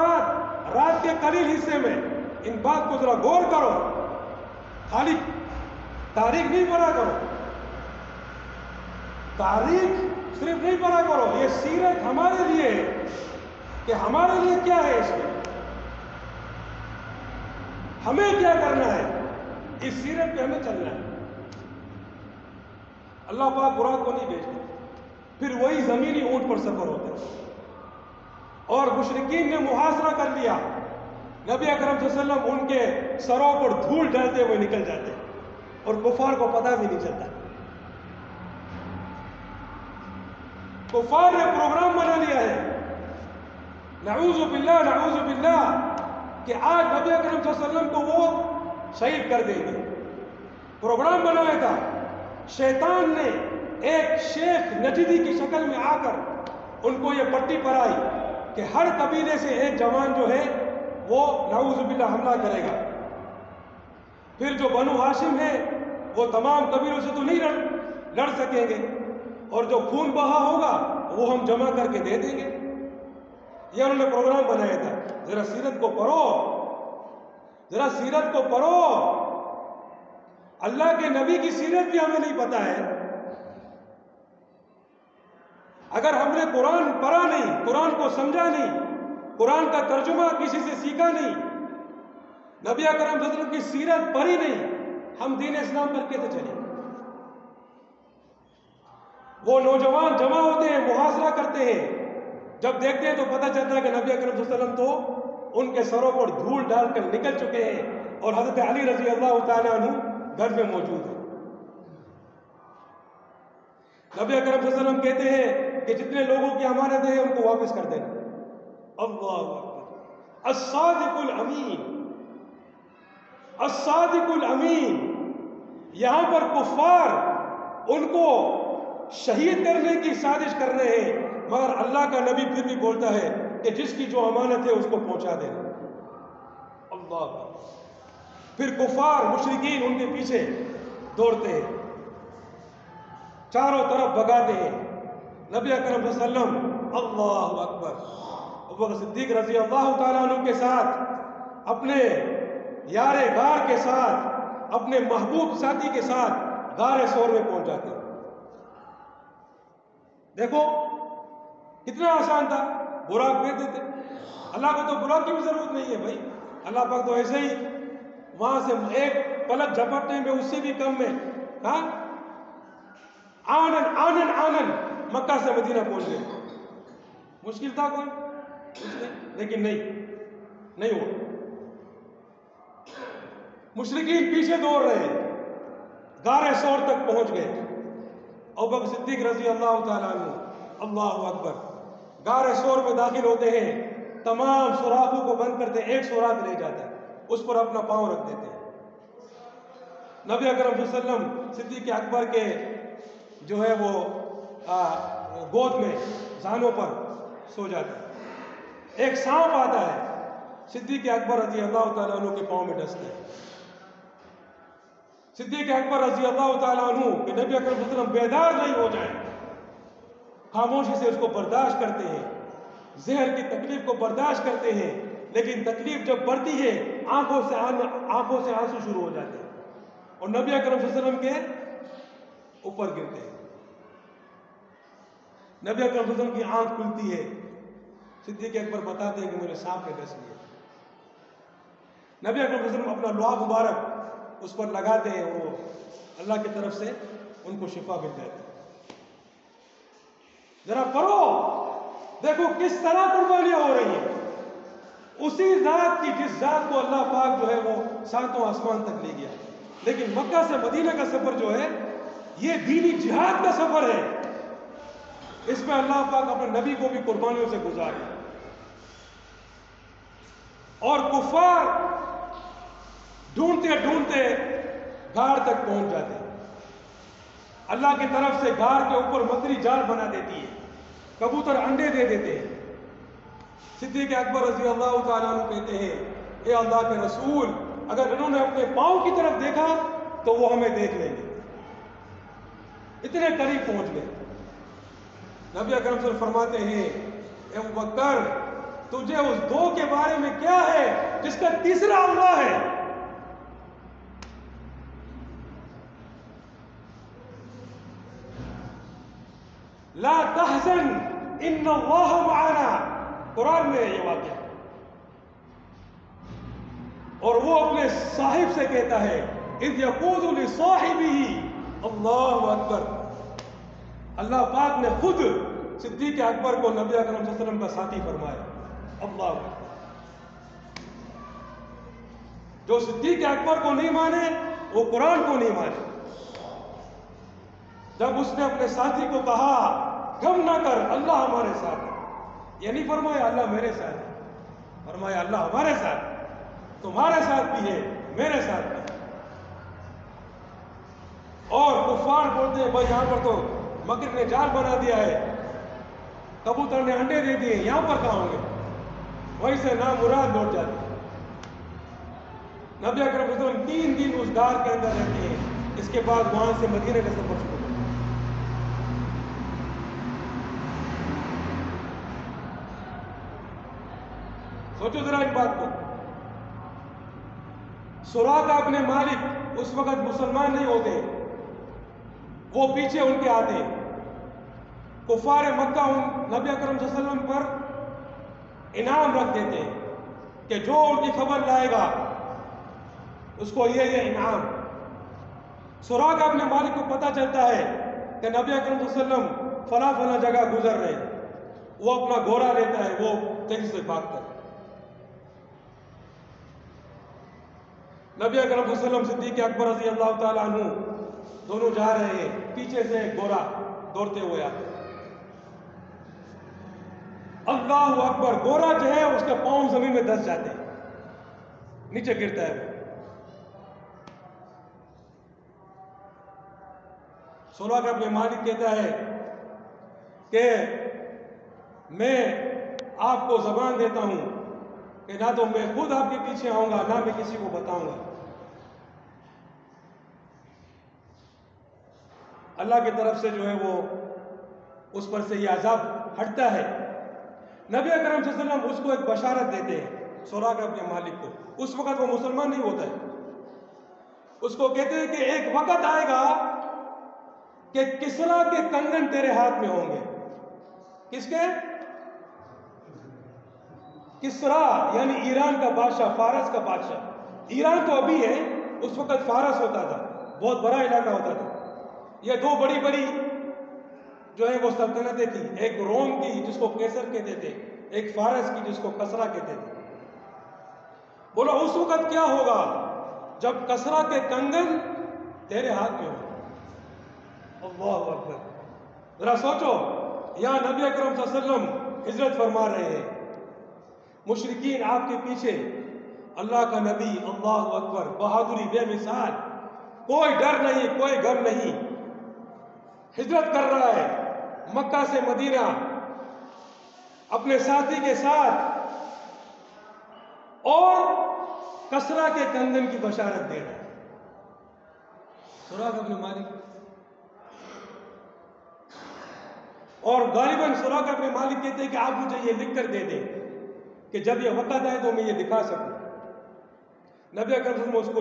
رات کے قلیل حصے میں۔ ان بات کو ذرا غور کرو، خالی تاریخ نہیں پڑھا کرو، تاریخ صرف نہیں پڑھا کرو، یہ سیرت ہمارے لیے ہے کہ ہمارے لیے کیا ہے، اس میں ہمیں کیا کرنا ہے، اس سیرت پہ ہمیں چلنا ہے۔ اللہ پاک براق کو نہیں بھیجتے، پھر وہی زمینی اونٹ پر سفر ہوتا ہے، اور مشرکین نے محاصرہ کر لیا۔ نبی اکرم صلی اللہ علیہ وسلم ان کے سروں پر دھول ڈالتے ہوئے نکل جاتے، اور کفار کو پتہ بھی نہیں چلتا۔ کفار نے پروگرام بنا لیا ہے، نعوذ باللہ کہ آج نبی اکرم صلی اللہ علیہ وسلم کو وہ شہید کر دیں گے۔ پروگرام بنایا تھا، شیطان نے ایک شیخ نجدی کی شکل میں آ کر ان کو یہ پٹی پرائی کہ ہر قبیلے سے ایک جوان جو ہے وہ نعوذ باللہ حملہ کرے گا، پھر جو بنو ہاشم ہے وہ تمام قبیلوں سے تو نہیں لڑ سکیں گے، اور جو خون بہا ہوگا وہ ہم جمع کر کے دے دیں گے۔ یہ انہوں نے پروگرام بنایا تھا۔ ذرا سیرت کو پڑھو، ذرا سیرت کو پڑھو، اللہ کے نبی کی سیرت بھی ہمیں نہیں پتہ ہے۔ اگر ہم نے قرآن پڑھا نہیں، قرآن کو سمجھا نہیں، قرآن کا ترجمہ کسی سے سیکھا نہیں، نبی اکرم صلی اللہ علیہ وسلم کی سیرت پڑھی نہیں، ہم دین اسلام پر کیسے چلیں؟ وہ نوجوان جمع ہوتے ہیں، محاصرہ کرتے ہیں، جب دیکھتے ہیں تو پتہ چلتا ہے کہ نبی اکرم صلی اللہ علیہ وسلم تو ان کے سروں پر دھول ڈال کر نکل چکے ہیں، اور حضرت علی رضی اللہ تعالیٰ عنہ گھر میں موجود ہیں۔ نبی اکرم صلی اللہ علیہ وسلم کہتے ہیں کہ جتنے لوگوں کی امانتیں ہیں ان کو واپس کر دینا۔ اللہ اکبر، الصادق الامین، الصادق الامین۔ یہاں پر کفار ان کو شہید کرنے کی سازش کر رہے ہیں، مگر اللہ کا نبی پھر بھی بولتا ہے کہ جس کی جو امانت ہے اس کو پہنچا دینا۔ اللہ اکبر۔ پھر کفار مشرکین ان کے پیچھے دوڑتے ہیں، چاروں طرف بھگاتے ہیں۔ نبی اکرم صلی اللہ علیہ وسلم اللہ اکبر ابو بکر صدیق رضی اللہ تعالیٰ عنہ کے ساتھ، اپنے یار غار کے ساتھ، اپنے محبوب ساتھی کے ساتھ غار ثور میں پہنچ جاتے ہیں۔ دیکھو کتنا آسان تھا، براق بھیج دیتے۔ اللہ کو تو براق کی بھی ضرورت نہیں ہے بھائی، اللہ پاک تو ایسے ہی وہاں سے ایک پلک جھپٹنے میں، اس سے بھی کم میں، ہاں آنن مکہ سے مدینہ پہنچ گئے۔ مشکل تھا کوئی؟ لیکن نہیں ہوا۔ مشرکین پیچھے دوڑ رہے، غار ثور تک پہنچ گئے۔ ابو بکر صدیق رضی اللہ تعالیٰ عنہ اللہ اکبر غار ثور میں داخل ہوتے ہیں، تمام سوراخوں کو بند کرتے ہیں، ایک سوراخ رہ جاتا ہے، اس پر اپنا پاؤں رکھ دیتے ہیں۔ نبی اکرم صلی اللہ علیہ وسلم صدیق اکبر کے جو ہے وہ گود میں زانوں پر سو جاتے ہیں۔ ایک سانپ آتا ہے، صدیق اکبر رضی اللہ تعالیٰ عنہ کے پاؤں میں ڈستا ہے۔ صدیق اکبر رضی اللہ تعالیٰ عنہ کہ نبی اکرم صلی اللہ علیہ وسلم بیدار نہیں ہو جائیں، خاموشی سے اس کو برداشت کرتے ہیں، زہر کی تکلیف کو برداشت کرتے ہیں، لیکن تکلیف جب بڑھتی ہے آنکھوں سے آنسو شروع ہو جاتے ہیں، اور نبی اکرم صلی اللہ علیہ وسلم کے اوپر گرتے ہیں۔ نبی اکرم صلی اللہ علیہ وسلم کی آنکھ کھلتی ہے، صدیق اکبر بتاتے ہیں کہ مجھے سانپ نے ڈس لیا۔ نبی اکرم صلی اللہ علیہ وسلم اپنا لعاب مبارک اس پر لگاتے ہیں، وہ اللہ کی طرف سے ان کو شفا مل جاتی ہے۔ ذرا پڑھو، دیکھو کس طرح قربانیاں ہو رہی ہیں، اسی ذات کی جس ذات کو اللہ پاک جو ہے وہ ساتوں آسمان تک لے گیا۔ لیکن مکہ سے مدینہ کا سفر جو ہے یہ دینی جہاد کا سفر ہے، اس میں اللہ پاک اپنے نبی کو بھی قربانیوں سے گزارے، اور کفار ڈھونڈتے ڈھونڈتے غار تک پہنچ جاتے ہیں۔ اللہ کی طرف سے غار کے اوپر مکری جال بنا دیتی ہے، کبوتر انڈے دے دیتے ہیں۔ صدیق اکبر رضی اللہ تعالیٰ عنہ کہتے ہیں، اے اللہ کے رسول، اگر انہوں نے اپنے پاؤں کی طرف دیکھا تو وہ ہمیں دیکھ لیں گے، اتنے قریب پہنچ گئے۔ نبی اکرم صلی اللہ علیہ وسلم فرماتے ہیں، اے ابو بکر، تجھے اس دو کے بارے میں کیا ہے جس کا تیسرا اللہ ہے؟ لا تحزن ان اللہ معنا، قرآن میں یہ واقعہ، اور وہ اپنے صاحب سے کہتا ہے، اذ یقول لصاحبہ اللہ اکبر۔ اللہ پاک نے خود صدیق اکبر کو نبی اکرم صلی اللہ علیہ وسلم کا ساتھی فرمایا، اللہ اکبر۔ جو صدیق اکبر کو نہیں مانے وہ قرآن کو نہیں مانے۔ جب اس نے اپنے ساتھی کو کہا غم نہ کر، اللہ ہمارے ساتھ ہے، یہ نہیں فرمایا اللہ میرے ساتھ ہے، فرمایا اللہ ہمارے ساتھ ہے، تمہارے ساتھ بھی ہے، میرے ساتھ بھی ہے۔ اور کفار بولتے ہیں، بھائی یہاں پر تو مکر نے جال بنا دیا ہے، کبوتر نے انڈے دے دیے، یہاں پر کہاں ہوں گے؟ وہیں سے نامراد لوٹ جاتے ہیں۔ نبی اکرم صلی اللہ علیہ وسلم 3 دن اس غار کے اندر رہتے ہیں، اس کے بعد وہاں سے مدینے کا سفر شروع ہوتا ہے۔ سوچو ذرا ایک بات کو، سراقہ ابن مالک اس وقت مسلمان نہیں ہوتے، وہ پیچھے ان کے آتے ہیں۔ کفار مکہ نبی اکرم صلی اللہ علیہ وسلم پر انعام رکھ دیتے ہیں کہ جو ان کی خبر لائے گا اس کو یہ انعام۔ سراقہ ابن مالک کو پتہ چلتا ہے کہ نبی اکرم صلی اللہ علیہ وسلم فلاں فلاں جگہ گزر رہے ہیں، وہ اپنا گھوڑا لیتا ہے، وہ تیزی سے بھاگتا ہے۔ نبی اکرم صلی اللہ علیہ وسلم صدیق اکبر رضی اللہ تعالیٰ عنہ دونوں جا رہے ہیں، پیچھے سے ایک گھوڑا دوڑتے ہوئے آتے ہیں۔ اللہ اکبر، گھوڑا جو ہے اس کے پاؤں زمین میں دس جاتے ہیں، نیچے گرتا ہے۔ سراقہ ابن مالک کہتا ہے کہ میں آپ کو زبان دیتا ہوں کہ نہ تو میں خود آپ کے پیچھے آؤں گا، نہ میں کسی کو بتاؤں گا۔ اللہ کی طرف سے جو ہے وہ اس پر سے یہ عذاب ہٹتا ہے۔ نبی اکرم صلی اللہ علیہ وسلم اس کو ایک بشارت دیتے ہیں، سراقہ ابن مالک کو، اس وقت وہ مسلمان نہیں ہوتا ہے۔ اس کو کہتے ہیں کہ ایک وقت آئے گا کہ کسریٰ کے کنگن تیرے ہاتھ میں ہوں گے۔ کس کے؟ کسریٰ یعنی ایران کا بادشاہ، فارس کا بادشاہ۔ ایران تو ابھی ہے، اس وقت فارس ہوتا تھا، بہت بڑا علاقہ ہوتا تھا۔ یہ دو بڑی بڑی جو ہے وہ سلطنتیں تھیں، ایک روم کی جس کو کیسر کہتے تھے، ایک فارس کی جس کو کسریٰ کہتے تھے۔ بولو اس وقت کیا ہوگا جب کسریٰ کے کنگن تیرے ہاتھ میں ہوں؟ اللہ اکبر، ذرا سوچو، یہاں نبی اکرم صلی اللہ علیہ وسلم ہجرت فرما رہے ہیں، مشرکین آپ کے پیچھے، اللہ کا نبی اللہ اکبر، بہادری بے مثال، کوئی ڈر نہیں، کوئی غم نہیں، ہجرت کر رہا ہے مکہ سے مدینہ اپنے ساتھی کے ساتھ، اور کسریٰ کے کنگن کی بشارت دے رہا ہے۔ سراقہ ابن مالک، اور غالباً سراقہ ابن مالک کہتے ہیں کہ آپ مجھے یہ لکھ کر دے دیں کہ جب یہ وقت آئے تو میں یہ دکھا سکوں۔ نبی اکرم صلی اللہ علیہ وسلم اس کو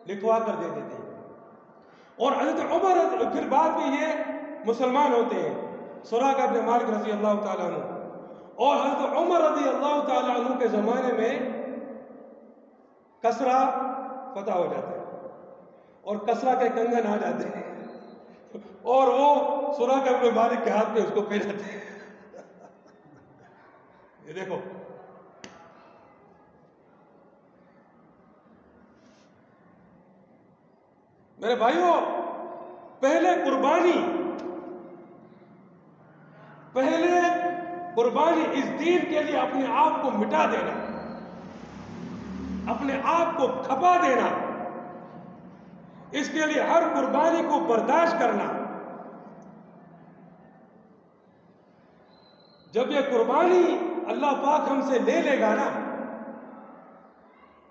لکھوا کر دے دیتے ہیں، اور حضرت عمر پھر بعد میں یہ مسلمان ہوتے ہیں، سراقہ ابن مالک رضی اللہ تعالیٰ عنہ، اور حضرت عمر رضی اللہ تعالیٰ عنہ کے زمانے میں کسرا فتح ہو جاتا ہے اور کسرا کے کنگن آ جاتے ہیں اور وہ سراقہ ابن مالک کے ہاتھ میں اس کو پہناتے ہیں. یہ دیکھو میرے بھائیوں، پہلے قربانی اس دین کے لیے اپنے آپ کو مٹا دینا، اپنے آپ کو کھپا دینا، اس کے لیے ہر قربانی کو برداشت کرنا. جب یہ قربانی اللہ پاک ہم سے لے لے گا نا،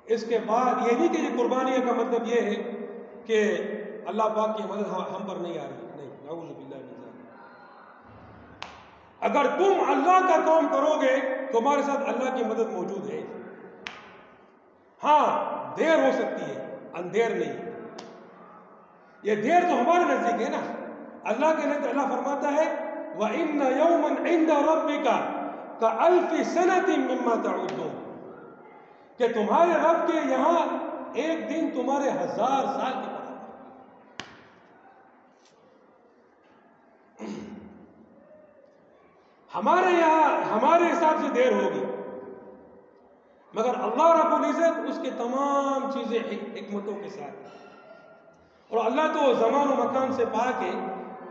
اس کے بعد یہ نہیں کہ یہ قربانی کا مطلب یہ ہے کہ اللہ پاک کی مدد ہم پر نہیں آ رہی، نہیں، نعوذ باللہ من ذالک. اگر تم اللہ کا کام کرو گے تمہارے ساتھ اللہ کی مدد موجود ہے. ہاں دیر ہو سکتی ہے، اندھیر نہیں. یہ دیر تو ہمارے نزدیک ہے نا، اللہ کے نزدیک اللہ فرماتا ہے وَإِنَّ يَوْمًا عِنْدَ رَبِّكَ كَأَلْفِ سَنَةٍ مِّمَّا تَعُدُّونَ، کہ تمہارے رب کے یہاں ایک دن تمہارے 1000 سال کے برابر. ہمارے یہاں ہمارے حساب سے دیر ہوگی، مگر اللہ رب العزت اس کے تمام چیزیں حکمتوں کے ساتھ. اور اللہ تو زمان و مکان سے پاک ہے.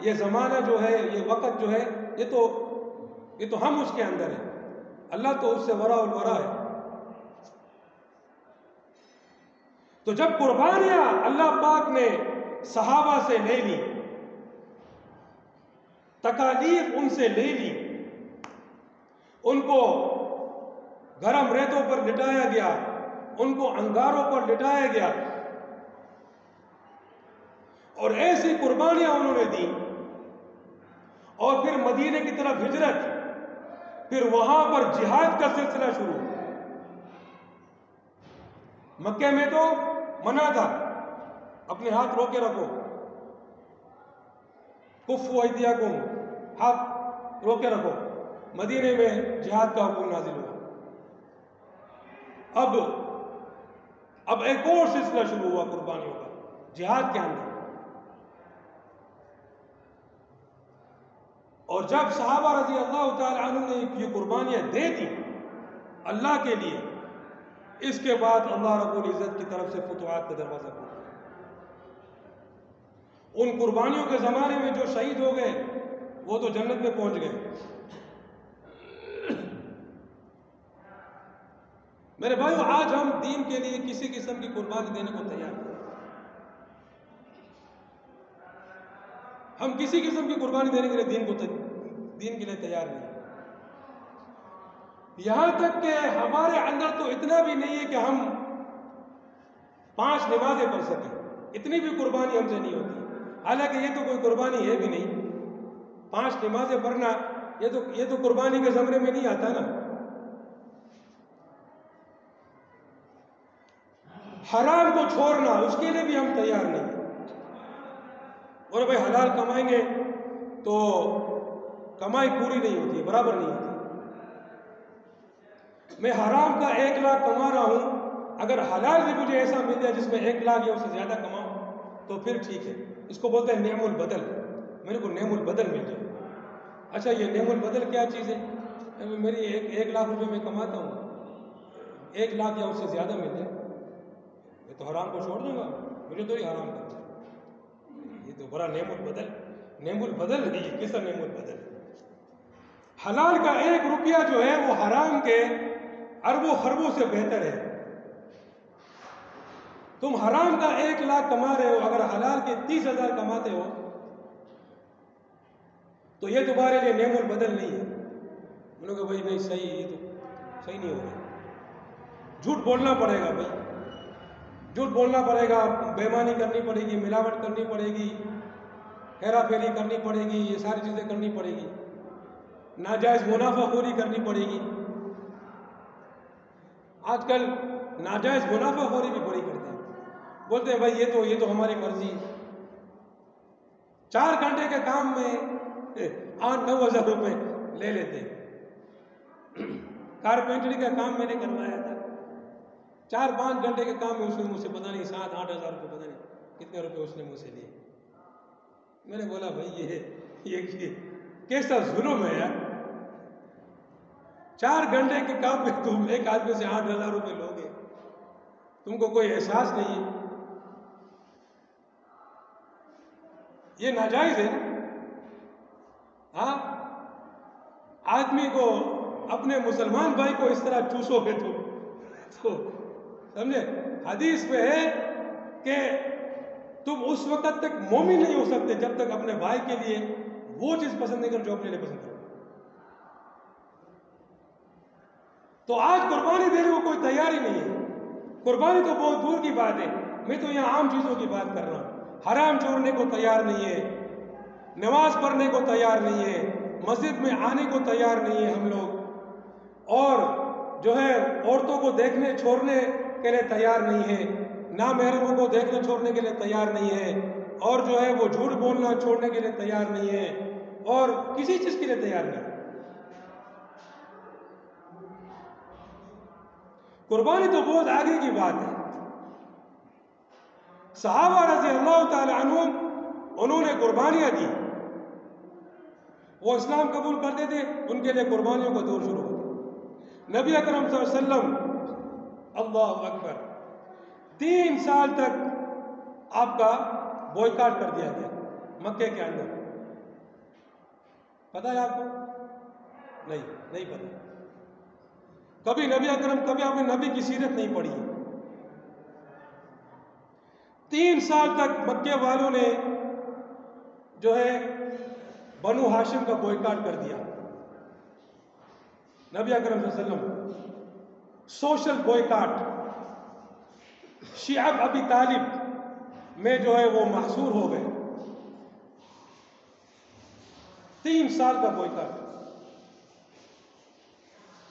یہ زمانہ جو ہے، یہ وقت جو ہے، یہ تو ہم اس کے اندر ہیں. اللہ تو اس سے ورا الورا ہے. تو جب قربانیاں اللہ پاک نے صحابہ سے لے لی، تکالیف ان سے لے لی، ان کو گرم ریتوں پر لٹایا گیا، ان کو انگاروں پر لٹایا گیا، اور ایسی قربانیاں انہوں نے دی. اور پھر مدینے کی طرف ہجرت، پھر وہاں پر جہاد کا سلسلہ شروع. مکے میں تو منع تھا، اپنے ہاتھ روکے رکھو، کفوا ایدیکم، ہاتھ روکے رکھو. مدینے میں جہاد کا حکم نازل ہوا. اب ایک اور سلسلہ شروع ہوا قربانیوں کا جہاد کے اندر. اور جب صحابہ رضی اللہ تعالی عنہ نے یہ قربانیاں دے دی اللہ کے لیے، اس کے بعد اللہ رب العزت کی طرف سے فتوحات کا دروازہ کھلا. ان قربانیوں کے زمانے میں جو شہید ہو گئے وہ تو جنت میں پہنچ گئے. میرے بھائیو، آج ہم دین کے لیے کسی قسم کی قربانی دینے کو تیار نہیں. ہم کسی قسم کی قربانی دینے کے لیے دین کے لیے تیار نہیں. یہاں تک کہ ہمارے اندر تو اتنا بھی نہیں ہے کہ ہم 5 نمازیں پڑھ سکیں. اتنی بھی قربانی ہم سے نہیں ہوتی. حالانکہ یہ تو کوئی قربانی ہے بھی نہیں. 5 نمازیں پڑھنا یہ تو قربانی کے زمرے میں نہیں آتا نا. حرام کو چھوڑنا، اس کے لیے بھی ہم تیار نہیں. اور بھائی حلال کمائیں گے تو کمائی پوری نہیں ہوتی، برابر نہیں ہوتی. میں حرام کا 1 لاکھ کما رہا ہوں، اگر حلال سے مجھے ایسا مل جائے جس میں 1 لاکھ یا اس سے زیادہ کماؤں تو پھر ٹھیک ہے. اس کو بولتے ہیں نعم البدل. میرے کو نعم البدل مل جائے. اچھا، یہ نعم البدل کیا چیز ہے؟ میری 1 لاکھ روپے میں کماتا ہوں، 1 لاکھ یا اس سے زیادہ مل جائے، میں تو حرام کو چھوڑ دوں گا. مجھے تو ہی حرام کرنا. یہ تو بڑا نعم البدل ہے. یہ کیسا نعم البدل؟ حلال کا 1 روپیہ جو ہے وہ حرام کے اربوں خربوں سے بہتر ہے. تم حرام کا 1 لاکھ کما رہے ہو، اگر حلال کے 30,000 کماتے ہو تو یہ تمہارے لیے نعم البدل نہیں ہے. بولو کہ بھائی نہیں صحیح، یہ تو صحیح نہیں ہوگا. جھوٹ بولنا پڑے گا بھائی، جھوٹ بولنا پڑے گا، بےمانی کرنی پڑے گی، ملاوٹ کرنی پڑے گی، ہیرا پھیری کرنی پڑے گی، یہ ساری چیزیں کرنی پڑے گی، ناجائز منافع خوری کرنی پڑے گی. آج کل ناجائز منافع خوری بھی بڑی کرتے ہیں. بولتے ہیں بھائی یہ تو ہماری مرضی ہے. 4 گھنٹے کے کام میں 8-9 ہزار روپے لے لیتے ہیں. کارپینٹری کا کام میں نے کروایا تھا، 4-5 گھنٹے کے کام میں اس نے مجھ سے پتہ نہیں 7-8 ہزار روپے پتہ نہیں کتنے روپے اس نے مجھ سے لیے. میں نے بولا بھائی یہ کیسا ظلم ہے یار. 4 گھنٹے کے کام میں تم ایک آدمی سے 8,000 روپے لو گے. تم کو کوئی احساس نہیں ہے. یہ ناجائز ہے. ہاں آدمی کو اپنے مسلمان بھائی کو اس طرح چوسو گے تو سمجھے. حدیث میں ہے کہ تم اس وقت تک مومن نہیں ہو سکتے جب تک اپنے بھائی کے لیے وہ چیز پسند نہیں کر جو اپنے لیے پسند کرو. تو آج قربانی دینے کو کوئی تیاری نہیں ہے. قربانی تو بہت دور کی بات ہے. میں تو یہاں عام چیزوں کی بات کر رہا ہوں. حرام چھوڑنے کو تیار نہیں ہے, نماز پڑھنے کو تیار نہیں ہے, مسجد میں آنے کو تیار نہیں ہے ہم لوگ, اور جو ہے عورتوں کو دیکھنے چھوڑنے کے لیے تیار نہیں ہے, نامحرموں کو دیکھنے چھوڑنے کے لیے تیار نہیں ہے, اور جو ہے وہ جھوٹ بولنا چھوڑنے کے لیے تیار نہیں ہے, اور کسی چیز کے لیے تیار نہیں ہے. قربانی تو بہت آگے کی بات ہے. صحابہ رضی اللہ تعالی عنہم انہوں نے قربانیاں دی. وہ اسلام قبول کرتے تھے, ان کے لیے قربانیوں کا دور شروع ہو گیا. نبی اکرم صلی اللہ علیہ وسلم اللہ اکبر 3 سال تک آپ کا بوائکاٹ کر دیا گیا مکے کے اندر. پتہ ہے آپ کو؟ نہیں پتہ. کبھی نبی اکرم کبھی آپ نے نبی کی سیرت نہیں پڑھی. 3 سال تک مکے والوں نے جو ہے بنو ہاشم کا بوائکاٹ کر دیا. نبی اکرم صلی اللہ علیہ وسلم سوشل بوائکاٹ. شیعہ ابی طالب میں جو ہے وہ محصور ہو گئے. 3 سال کا بوائکاٹ.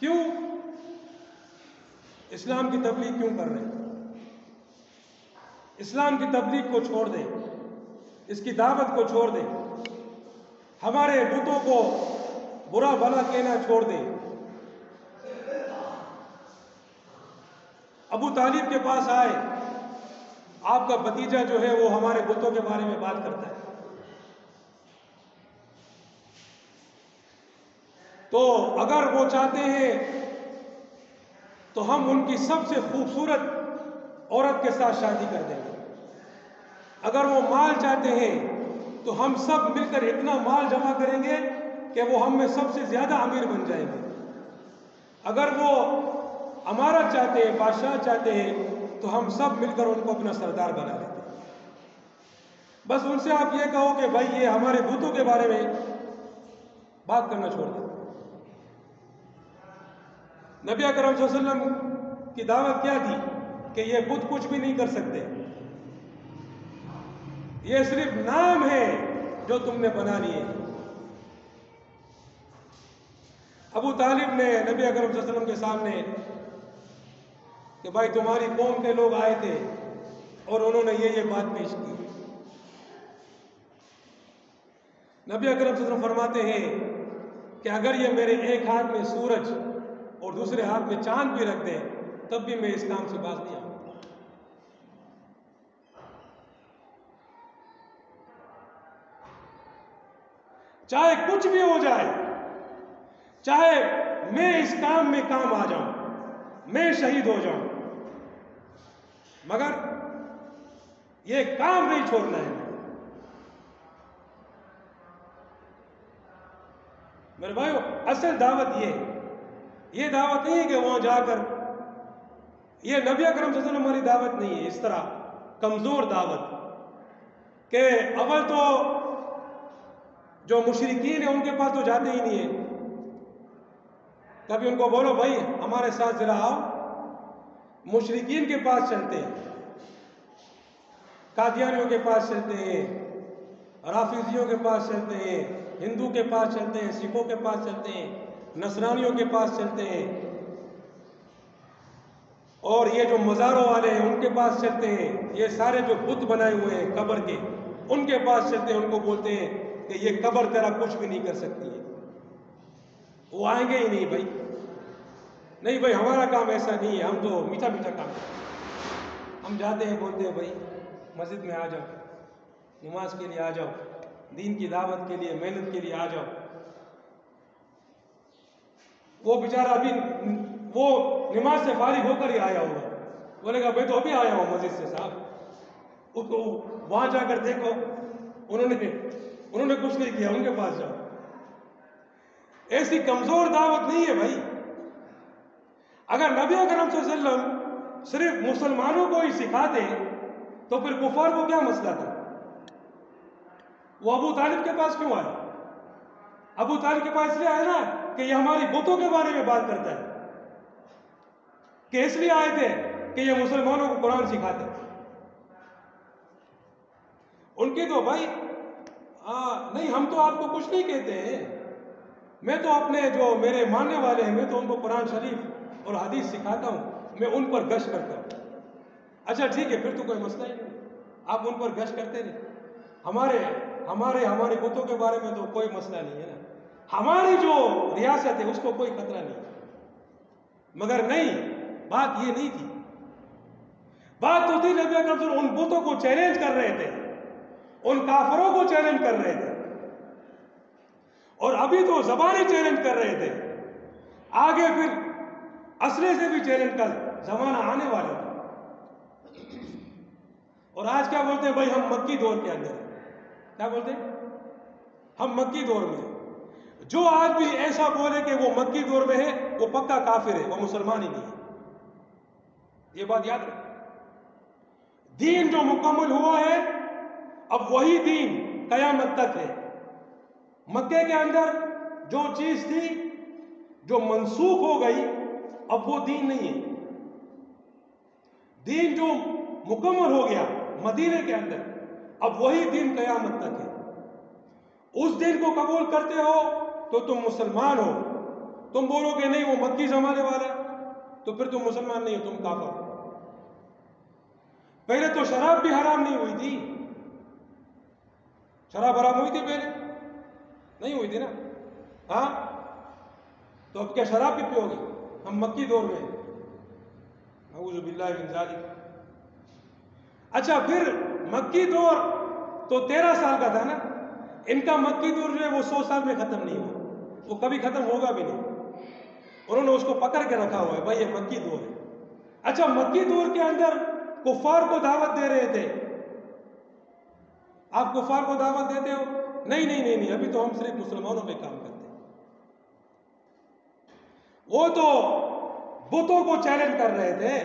کیوں؟ اسلام کی تبلیغ کیوں کر رہے ہیں؟ اسلام کی تبلیغ کو چھوڑ دیں, اس کی دعوت کو چھوڑ دیں, ہمارے بتوں کو برا بھلا کہنا چھوڑ دیں. ابو طالب کے پاس آئے, آپ کا بھتیجا جو ہے وہ ہمارے بتوں کے بارے میں بات کرتا ہے. تو اگر وہ چاہتے ہیں تو ہم ان کی سب سے خوبصورت عورت کے ساتھ شادی کر دیں گے. اگر وہ مال چاہتے ہیں تو ہم سب مل کر اتنا مال جمع کریں گے کہ وہ ہم میں سب سے زیادہ امیر بن جائیں گے. اگر وہ امارت چاہتے ہیں, بادشاہ چاہتے ہیں, تو ہم سب مل کر ان کو اپنا سردار بنا لیتے ہیں. بس ان سے آپ یہ کہو کہ بھائی یہ ہمارے بتوں کے بارے میں بات کرنا چھوڑ دیں. نبی اکرم صلی اللہ علیہ وسلم کی دعوت کیا تھی کہ یہ بت کچھ بھی نہیں کر سکتے, یہ صرف نام ہے جو تم نے بنا لیے. ابو طالب نے نبی اکرم صلی اللہ علیہ وسلم کے سامنے کہ بھائی تمہاری قوم کے لوگ آئے تھے اور انہوں نے یہ بات پیش کی. نبی اکرم صلی اللہ علیہ وسلم فرماتے ہیں کہ اگر یہ میرے ایک ہاتھ میں سورج اور دوسرے ہاتھ میں چاند بھی رکھ دیں تب بھی میں اس کام سے باز نہیں آؤں. چاہے کچھ بھی ہو جائے, چاہے میں اس کام میں کام آ جاؤں, میں شہید ہو جاؤں, مگر یہ کام نہیں چھوڑنا ہے. میرے بھائیو, اصل دعوت یہ دعوت نہیں ہے کہ وہاں جا کر, یہ نبی اکرم صلی اللہ علیہ وسلم ہماری دعوت نہیں ہے اس طرح کمزور دعوت کہ اول تو جو مشرکین ہیں ان کے پاس تو جاتے ہی نہیں ہیں. کبھی ان کو بولو بھائی ہمارے ساتھ ذرا آؤ, مشرکین کے پاس چلتے ہیں, قادیانیوں کے پاس چلتے ہیں, رافضیوں کے پاس چلتے ہیں, ہندو کے پاس چلتے ہیں, سکھوں کے پاس چلتے ہیں, نصرانیوں کے پاس چلتے ہیں, اور یہ جو مزاروں والے ہیں ان کے پاس چلتے ہیں. یہ سارے جو بت بنائے ہوئے ہیں قبر کے ان کے پاس چلتے ہیں, ان کو بولتے ہیں کہ یہ قبر تیرا کچھ بھی نہیں کر سکتی ہے. وہ آئیں گے ہی نہیں بھائی. نہیں بھائی ہمارا کام ایسا نہیں ہے، ہم تو میٹھا میٹھا کام کرتے ہیں، ہم جاتے ہیں بولتے ہیں بھائی مسجد میں آ جاؤ، نماز کے لیے آ جاؤ، دین کی دعوت کے لیے محنت کے لیے آ جاؤ۔ وہ بیچارہ ابھی وہ نماز سے فارغ ہو کر ہی آیا ہوگا، بولے گا میں تو ابھی آیا ہوں مسجد سے صاحب، اس کو وہاں جا کر دیکھو انہوں نے کچھ نہیں کیا، ان کے پاس جاؤ۔ ایسی کمزور دعوت نہیں ہے بھائی۔ اگر نبی اکرم صلی اللہ علیہ وسلم صرف مسلمانوں کو ہی سکھاتے تو پھر کفار کو کیا مسئلہ تھا؟ وہ ابو طالب کے پاس کیوں آئے؟ ابو طالب کے پاس اس لیے آئے نا کہ یہ ہماری بتوں کے بارے میں بات کرتا ہے، کہ اس لیے آئے تھے کہ یہ مسلمانوں کو قرآن سکھاتے۔ ان کی تو بھائی نہیں، ہم تو آپ کو کچھ نہیں کہتے ہیں، میں تو اپنے جو میرے ماننے والے ہیں میں تو ان کو قرآن شریف اور حدیث سکھاتا ہوں، میں ان پر گشت کرتا ہوں۔ اچھا ٹھیک ہے، پھر تو کوئی مسئلہ ہی نہیں، آپ ان پر گشت کرتے رہے، ہمارے بتوں کے بارے میں تو کوئی مسئلہ نہیں ہے نا، ہماری جو ریاست ہے اس کو کوئی خطرہ نہیں۔ مگر نہیں، بات یہ نہیں تھی، بات تو تھی نبی اکرم صلی اللہ علیہ وسلم ان بتوں کو چیلنج کر رہے تھے، ان کافروں کو چیلنج کر رہے تھے، اور ابھی تو زبانی چیلنج کر رہے تھے، آگے پھر اسلحے سے بھی چیلنج کا زمانہ آنے والا تھا۔ اور آج کیا بولتے ہیں بھائی ہم مکی دور کے اندر ہیں، کیا بولتے ہیں؟ ہم مکی دور میں ہیں۔ جو آدمی ایسا بولے کہ وہ مکی دور میں ہے وہ پکا کافر ہے، وہ مسلمان ہی نہیں ہے، یہ بات یاد رکھیں۔ دین جو مکمل ہوا ہے اب وہی دین قیامت تک ہے۔ مکے کے اندر جو چیز تھی جو منسوخ ہو گئی اب وہ دین نہیں ہے۔ دین جو مکمل ہو گیا مدینے کے اندر اب وہی دین قیامت تک ہے۔ اس دین کو قبول کرتے ہو تو تم مسلمان ہو، تم بولو کہ نہیں وہ مکی زمانے والا تو پھر تم مسلمان نہیں ہو، تم کافر ہو۔ پہلے تو شراب بھی حرام نہیں ہوئی تھی، شراب حرام ہوئی تھی پہلے؟ نہیں ہوئی تھی نا، ہاں؟ تو اب کیا شراب بھی پیو گے؟ ہم مکی دور میں ہیں، اعوذ باللہ من ذالک۔ اچھا پھر مکی دور تو 13 سال کا تھا نا، ان کا مکی دور جو ہے وہ 100 سال میں ختم نہیں ہوا، وہ کبھی ختم ہوگا بھی نہیں، انہوں نے اس کو پکڑ کے رکھا ہوا ہے بھائی یہ مکی دور ہے۔ اچھا مکی دور کے اندر کفار کو دعوت دے رہے تھے، آپ کفار کو دعوت دیتے ہو؟ نہیں، ابھی تو ہم صرف مسلمانوں پہ کام کرتے ہیں۔ وہ تو بتوں کو چیلنج کر رہے تھے،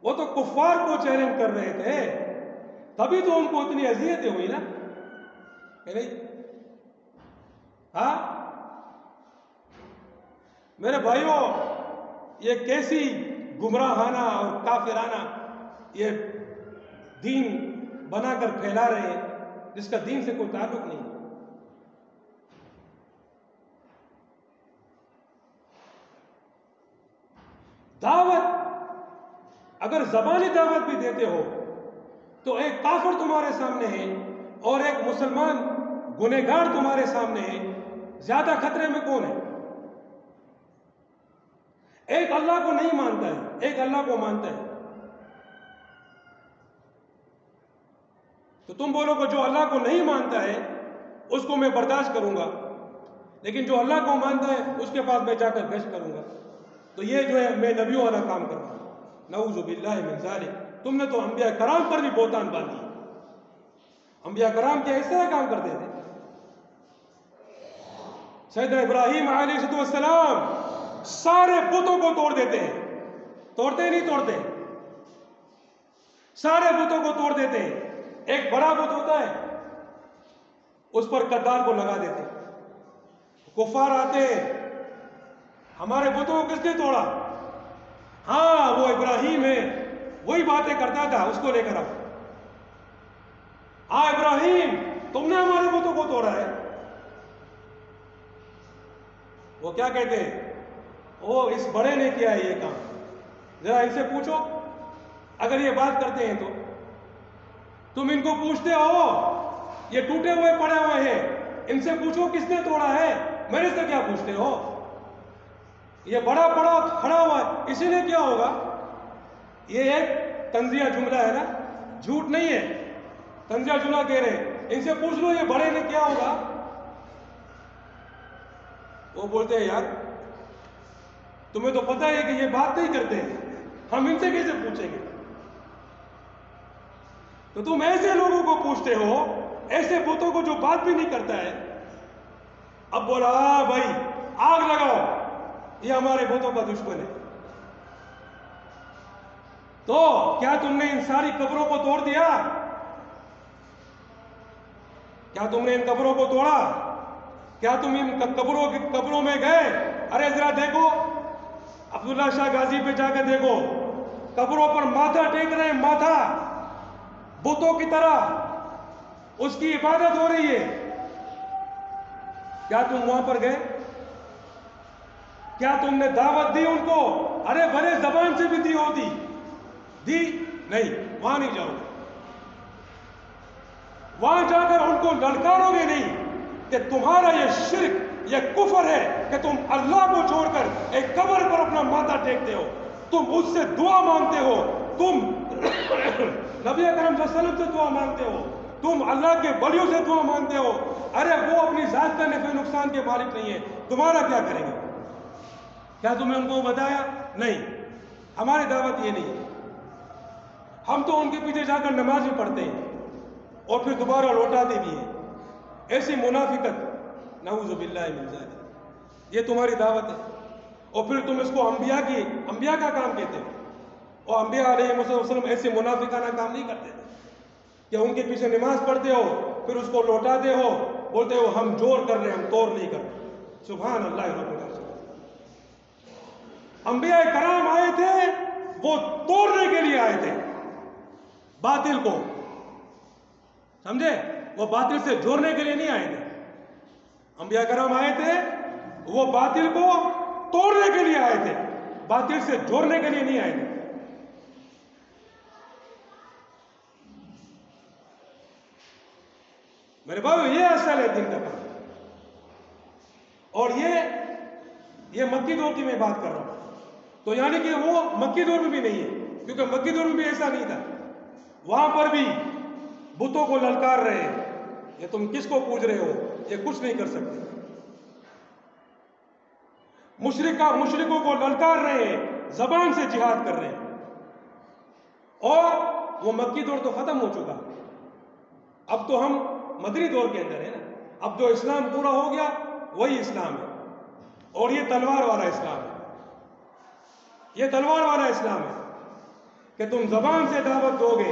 وہ تو کفار کو چیلنج کر رہے تھے، تبھی تو ان کو اتنی اذیتیں ہوئی نا، کہ نہیں؟ ہاں میرے بھائیوں، یہ کیسی گمراہانہ اور کافرانہ یہ دین بنا کر پھیلا رہے ہیں جس کا دین سے کوئی تعلق نہیں۔ دعوت اگر زبانی دعوت بھی دیتے ہو تو ایک کافر تمہارے سامنے ہے اور ایک مسلمان گنہگار تمہارے سامنے ہے، زیادہ خطرے میں کون ہے؟ ایک اللہ کو نہیں مانتا ہے، ایک اللہ کو مانتا ہے، تو تم بولو کہ جو اللہ کو نہیں مانتا ہے اس کو میں برداشت کروں گا، لیکن جو اللہ کو مانتا ہے اس کے پاس میں جا کر گشت کروں گا، تو یہ جو ہے میں نبیوں والا کام کر رہا ہوں، نعوذ باللہ من ذالک۔ تم نے تو انبیاء کرام پر بھی بہتان باندھی، انبیاء کرام کے اس طرح کام کرتے تھے۔ سیدنا ابراہیم علیہ السلام سارے بتوں کو توڑ دیتے ہیں، توڑتے نہیں توڑتے، سارے بتوں کو توڑ دیتے ہیں۔ ایک بڑا بت ہوتا ہے اس پر قدار کو لگا دیتے، کفار آتے ہیں، ہمارے بتوں کو کس نے توڑا؟ ہاں وہ ابراہیم ہے، وہی باتیں کرتا تھا، اس کو لے کر آؤ۔ ہاں ابراہیم تم نے ہمارے بتوں کو توڑا ہے۔ وہ کیا کہتے ہیں؟ وہ اس بڑے نے کیا ہے یہ کام، ذرا ان سے پوچھو اگر یہ بات کرتے ہیں تو۔ تم ان کو پوچھتے ہو یہ ٹوٹے ہوئے پڑے ہوئے ہیں، ان سے پوچھو کس نے توڑا ہے، میرے سے کیا پوچھتے ہو؟ یہ بڑا بڑا کھڑا ہوا ہے، اسی نے کیا ہوگا؟ یہ ایک طنزیہ جملہ ہے نا، جھوٹ نہیں ہے، طنزیہ جملہ کہہ رہے ہیں. ان سے پوچھ لو یہ بڑے نے کیا ہوگا. وہ بولتے ہیں یار تمہیں تو پتہ ہے کہ یہ بات نہیں کرتے، ہم ان سے کیسے پوچھیں گے؟ تو تم ایسے لوگوں کو پوچھتے ہو، ایسے بتوں کو جو بات بھی نہیں کرتا ہے. اب بولا بھائی آگ لگاؤ، یہ ہمارے بتوں کا دشمن ہے. تو کیا تم نے ان ساری قبروں کو توڑ دیا؟ کیا تم نے ان قبروں کو توڑا؟ کیا تم ان قبروں میں گئے؟ ارے ذرا دیکھو عبداللہ شاہ غازی پہ جا کے دیکھو، قبروں پر ماتھا ٹیک رہے ہیں، ماتھا بتوں کی طرح اس کی عبادت ہو رہی ہے. کیا تم وہاں پر گئے؟ کیا تم نے دعوت دی ان کو؟ ارے بھلے زبان سے بھی دی ہوتی، دی نہیں، وہاں نہیں جاؤ گے. وہاں جا کر ان کو للکارو گے نہیں کہ تمہارا یہ شرک، یہ کفر ہے کہ تم اللہ کو چھوڑ کر ایک قبر پر اپنا ماتھا ٹیکتے ہو، تم اس سے دعا مانگتے ہو، تم نبی اکرم صلی اللہ علیہ وسلم سے دعا مانگتے ہو، تم اللہ کے ولیوں سے دعا مانگتے ہو. ارے وہ اپنی ذات کا نفع نقصان کے مالک نہیں ہے، تمہارا کیا کریں گے؟ کیا تم نے ان کو بتایا؟ نہیں، ہماری دعوت یہ نہیں ہے. ہم تو ان کے پیچھے جا کر نماز بھی پڑھتے ہیں اور پھر دوبارہ لوٹاتے بھی ہیں. ایسی منافقت نعوذ باللہ من ذالک، یہ تمہاری دعوت ہے. اور پھر تم اس کو انبیاء کا کام کہتے ہو. اور انبیاء علیہ وسلم ایسے منافقانہ کام نہیں کرتے تھے کہ ان کے پیچھے نماز پڑھتے ہو پھر اس کو لوٹاتے ہو، بولتے ہو ہم جور کر رہے ہیں، ہم توڑ نہیں کر رہے. سبحان اللہ رب العالمین. انبیاء کرام آئے تھے وہ توڑنے کے لیے آئے تھے باطل کو، سمجھے؟ وہ باطل سے جوڑنے کے لیے نہیں آئے تھے. انبیاء کرام آئے تھے وہ باطل کو توڑنے کے لیے آئے تھے، باطل سے جوڑنے کے لیے نہیں آئے تھے. میرے بھائی یہ اصل ہے دین کا کام. اور یہ مکی دور کی میں بات کر رہا ہوں. تو یعنی کہ وہ مکی دور میں بھی نہیں ہے، کیونکہ مکی دور میں بھی ایسا نہیں تھا. وہاں پر بھی بتوں کو للکار رہے ہیں، یہ تم کس کو پوج رہے ہو، یہ کچھ نہیں کر سکتے. مشرکوں کو للکار رہے ہیں، زبان سے جہاد کر رہے ہیں. اور وہ مکی دور تو ختم ہو چکا، اب تو ہم مدنی دور کے اندر ہے نا. اب جو اسلام پورا ہو گیا وہی اسلام ہے، اور یہ تلوار والا اسلام ہے. یہ تلوار والا اسلام ہے کہ تم زبان سے دعوت دو گے،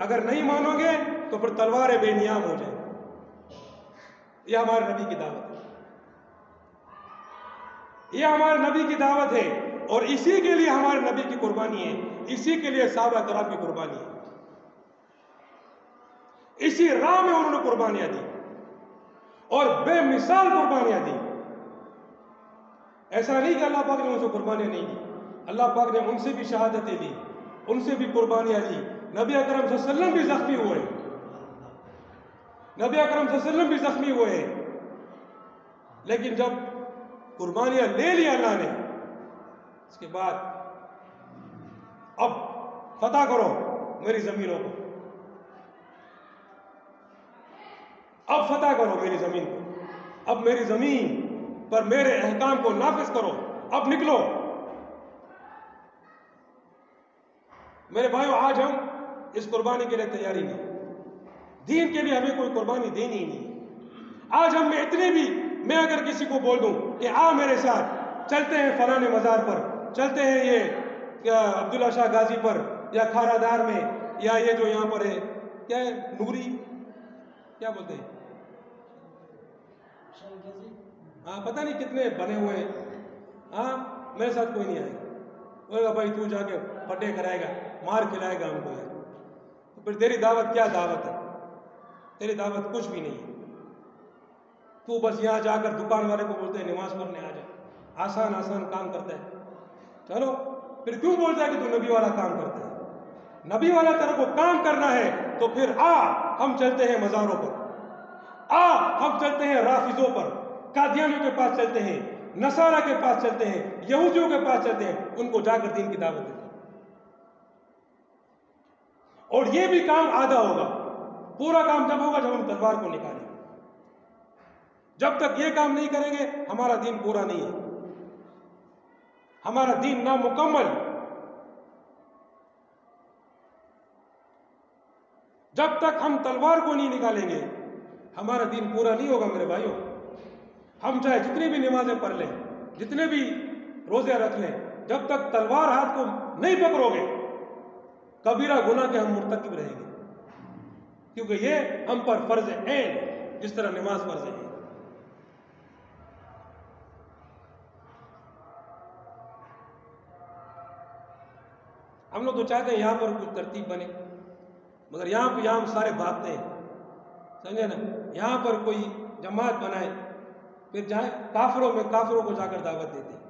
اگر نہیں مانو گے تو پھر تلواریں بے نیام ہو جائیں. یہ ہمارے نبی کی دعوت ہے، یہ ہمارے نبی کی دعوت ہے. اور اسی کے لیے ہمارے نبی کی قربانی ہے، اسی کے لیے صحابہ کرام کی قربانی ہے. اسی راہ میں انہوں نے قربانیاں دی اور بے مثال قربانیاں دی. ایسا نہیں کہ اللہ پاک نے ان سے قربانیاں نہیں دی، اللہ پاک نے ان سے بھی شہادتیں دی، ان سے بھی قربانیاں دی. نبی اکرم صلی اللہ علیہ وسلم بھی زخمی ہوئے، نبی اکرم صلی اللہ علیہ وسلم بھی زخمی ہوئے. لیکن جب قربانیاں لے لی اللہ نے، اس کے بعد اب فتح کرو میری زمینوں کو، اب فتح کرو میری زمین کو، اب میری زمین پر میرے احکام کو نافذ کرو، اب نکلو. میرے بھائیو آج ہم اس قربانی کے لیے تیاری نہیں، دین کے لیے ہمیں کوئی قربانی دینی ہی نہیں. آج ہم میں اتنے بھی، میں اگر کسی کو بول دوں کہ آ میرے ساتھ چلتے ہیں فلانے مزار پر، چلتے ہیں یہ عبداللہ شاہ غازی پر، یا کھارا دار میں، یا یہ جو یہاں پر ہے کیا ہے نوری کیا بولتے ہیں، ہاں پتہ نہیں کتنے بنے ہوئے ہیں، ہاں میرے ساتھ کوئی نہیں آئے گا. بولے گا بھائی تو جا کے پٹے کرائے گا، مار کھلائے گا ہم کو یار. تو پھر تیری دعوت کیا دعوت ہے؟ تیری دعوت کچھ بھی نہیں ہے. تو بس یہاں جا کر دکان والے کو بولتے ہیں نماز پڑھنے آ جا، آسان آسان کام کرتا ہے. چلو پھر کیوں بولتا ہے کہ تو نبی والا کام کرتا ہے؟ نبی والا طرح کو کام کرنا ہے تو پھر آ ہم چلتے ہیں مزاروں پر، آ ہم چلتے ہیں رافضوں پر، قادیانیوں کے پاس چلتے ہیں، نصارہ کے پاس چلتے ہیں، یہودیوں کے پاس چلتے ہیں، ان کو جا کر دین کی دعوت دیتے ہیں۔ اور یہ بھی کام آدھا ہوگا، پورا کام جب ہوگا جب ہم تلوار کو نکالیں گے۔ جب تک یہ کام نہیں کریں گے ہمارا دین پورا نہیں ہے، ہمارا دین نامکمل۔ جب تک ہم تلوار کو نہیں نکالیں گے ہمارا دین پورا نہیں ہوگا میرے بھائیوں۔ ہم چاہے جتنی بھی نمازیں پڑھ لیں، جتنے بھی روزے رکھ لیں، جب تک تلوار ہاتھ کو نہیں پکڑو گے کبیرہ گناہ کے ہم مرتکب رہیں گے، کیونکہ یہ ہم پر فرض عین ہے، جس طرح نماز فرض ہے۔ ہم لوگ تو چاہتے ہیں یہاں پر کچھ ترتیب بنے، مگر یہاں ہم سارے بھاگتے ہیں، سمجھے نا؟ یہاں پر کوئی جماعت بنائے، پھر جائیں کافروں کو جا کر دعوت دیتے ہیں۔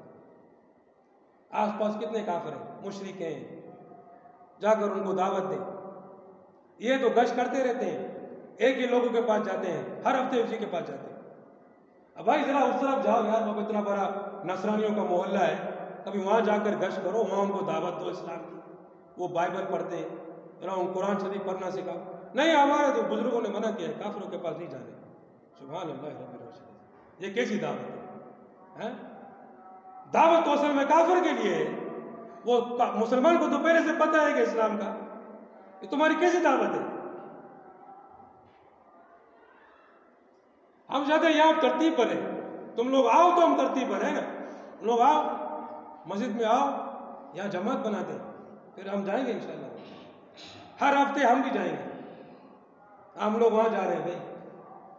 آس پاس کتنے کافر ہیں، مشرک ہیں، جا کر ان کو دعوت دیں۔ یہ تو گشت کرتے رہتے ہیں، ایک ہی لوگوں کے پاس جاتے ہیں، ہر ہفتے اسی کے پاس جاتے ہیں۔ اب بھائی ذرا اس طرف جاؤ یار، بابا اتنا بڑا نصرانیوں کا محلہ ہے، کبھی وہاں جا کر گشت کرو، وہاں ان کو دعوت دو اسلام کی۔ وہ بائبل پڑھتے ہیں، ذرا ان قرآن شریف پڑھنا سکھاؤ۔ نہیں، ہمارے تو بزرگوں نے منع کیا ہے، کافروں کے پاس نہیں جانے۔ سبحان اللہ رب العالمین، یہ کیسی دعوت ہے؟ دعوت تو اصل میں کافر کے لیے ہے، وہ مسلمان کو تو پہلے سے پتہ ہے کہ اسلام کا، یہ تمہاری کیسی دعوت ہے؟ ہم چاہتے ہیں یہاں ترتیب بنے، تم لوگ آؤ تو ہم ترتیب بنے نا، لوگ آؤ مسجد میں آؤ، یہاں جماعت بنا دیں، پھر ہم جائیں گے انشاءاللہ۔ ہر ہفتے ہم بھی جائیں گے، ہم لوگ وہاں جا رہے ہیں بھائی۔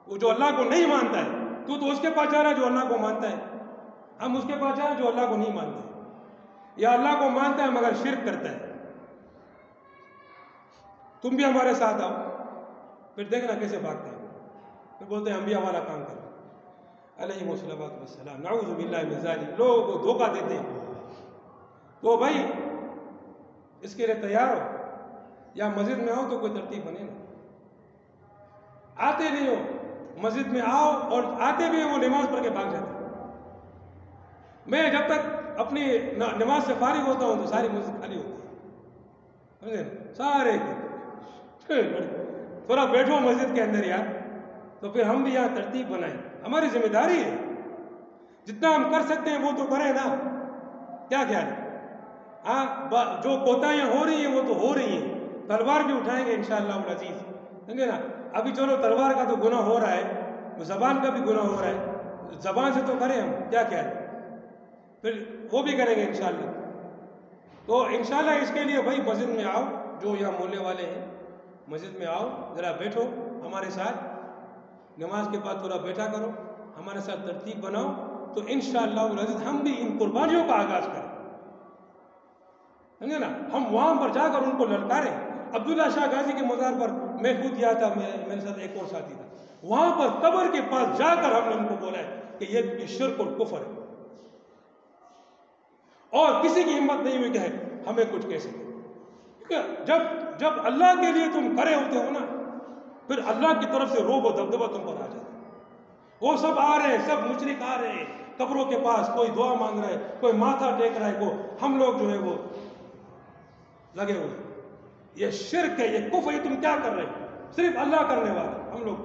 وہ جو اللہ کو نہیں مانتا ہے تو اس کے پاس جا رہا ہے جو اللہ کو مانتا ہے، ہم اس کے پاس جا رہے ہیں جو اللہ کو نہیں مانتا ہے، یا اللہ کو مانتا ہے مگر شرک کرتا ہے۔ تم بھی ہمارے ساتھ آؤ، پھر دیکھنا کیسے بھاگتے ہیں، پھر بولتے ہیں ہم بھی ہمارا کام کریں۔ علیہ السلام، نعوذ باللہ من ذالک، لوگوں کو دھوکہ دیتے ہیں۔ تو بھائی اس کے لیے تیار ہو، یا مسجد میں آؤ تو کوئی ترتیب بنے نا۔ آتے نہیں ہو مسجد میں آؤ، اور آتے بھی ہیں وہ نماز پڑھ کے بھاگ جاتے ہیں۔ میں جب تک اپنی نماز سے فارغ ہوتا ہوں تو ساری مسجد خالی ہوتی ہے، سمجھے؟ سارے تھوڑا بیٹھو مسجد کے اندر یار، تو پھر ہم بھی یہاں ترتیب بنائیں، ہماری ذمہ داری ہے، جتنا ہم کر سکتے ہیں وہ تو کریں نا، کیا خیال ہے؟ ہاں، جو کوتاہیاں ہو رہی ہیں وہ تو ہو رہی ہیں، تلوار بھی اٹھائیں گے انشاءاللہ العزیز، سمجھے نا؟ ابھی چلو تلوار کا تو گناہ ہو رہا ہے، زبان کا بھی گناہ ہو رہا ہے، زبان سے تو کریں ہم، کیا خیال ہے؟ پھر وہ بھی کریں گے انشاءاللہ۔ تو انشاءاللہ اس کے لیے بھائی مسجد میں آؤ، جو یہاں محلے والے ہیں مسجد میں آؤ، ذرا بیٹھو ہمارے ساتھ، نماز کے بعد تھوڑا بیٹھا کرو، ہمارے ساتھ ترتیب بناؤ، تو انشاءاللہ العزیز ہم بھی ان قربانیوں کا آغاز کریں، سمجھے نا؟ ہم وہاں پر جا کر ان کو للکاریں۔ عبداللہ شاہ غازی کے مزار پر میں خود گیا تھا، میرے ساتھ ایک اور ساتھی تھا، وہاں پر قبر کے پاس جا کر ہم نے ان کو بولا ہے کہ یہ شرک اور کفر ہے، اور کسی کی ہمت نہیں ہوئی کہ ہمیں کچھ کہہ سکے، کیونکہ جب اللہ کے لیے تم کھڑے ہوتے ہو نا، پھر اللہ کی طرف سے روب و دبدبہ تم پر آ جاتا ہے۔ وہ سب آ رہے ہیں، سب مشرک آ رہے ہیں قبروں کے پاس، کوئی دعا مانگ رہا ہے، کوئی ماتھا ٹیک رہا ہے، ہم لوگ جو ہے وہ لگے ہوئے، یہ شرک ہے، یہ کفر ہے، تم کیا کر رہے ہیں؟ صرف اللہ کرنے والا، ہم لوگ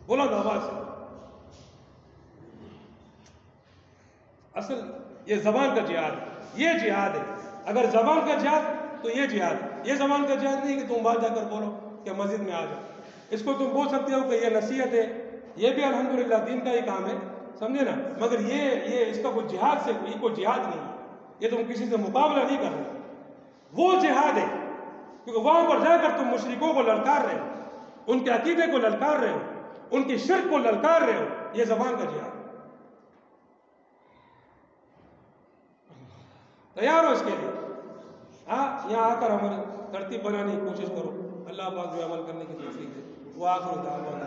بلند آواز سے۔ اصل یہ زبان کا جہاد ہے، یہ جہاد ہے، اگر زبان کا جہاد تو یہ جہاد ہے، یہ زبان کا جہاد نہیں کہ تم باہر جا کر بولو کہ مسجد میں آ جاؤ۔ اس کو تم بول سکتے ہو کہ یہ نصیحت ہے، یہ بھی الحمدللہ دین کا ہی کام ہے، سمجھے نا؟ مگر یہ اس کا کوئی جہاد سے کوئی جہاد نہیں ہے، یہ تم کسی سے مقابلہ نہیں کر رہے، وہ جہاد ہے، کیونکہ وہاں پر جا کر تم مشرکوں کو للکار رہے ہو، ان کے عقیدے کو للکار رہے ہو، ان کی شرک کو للکار رہے ہو، یہ زبان کا جہاد ہے۔ تیار ہو اس کے لیے؟ ہاں، یہاں آ کر ہماری ترتیب بنانے کی کوشش کرو، اللہ پاک جو عمل کرنے کی توفیق دے۔ وہ آخر دعوانا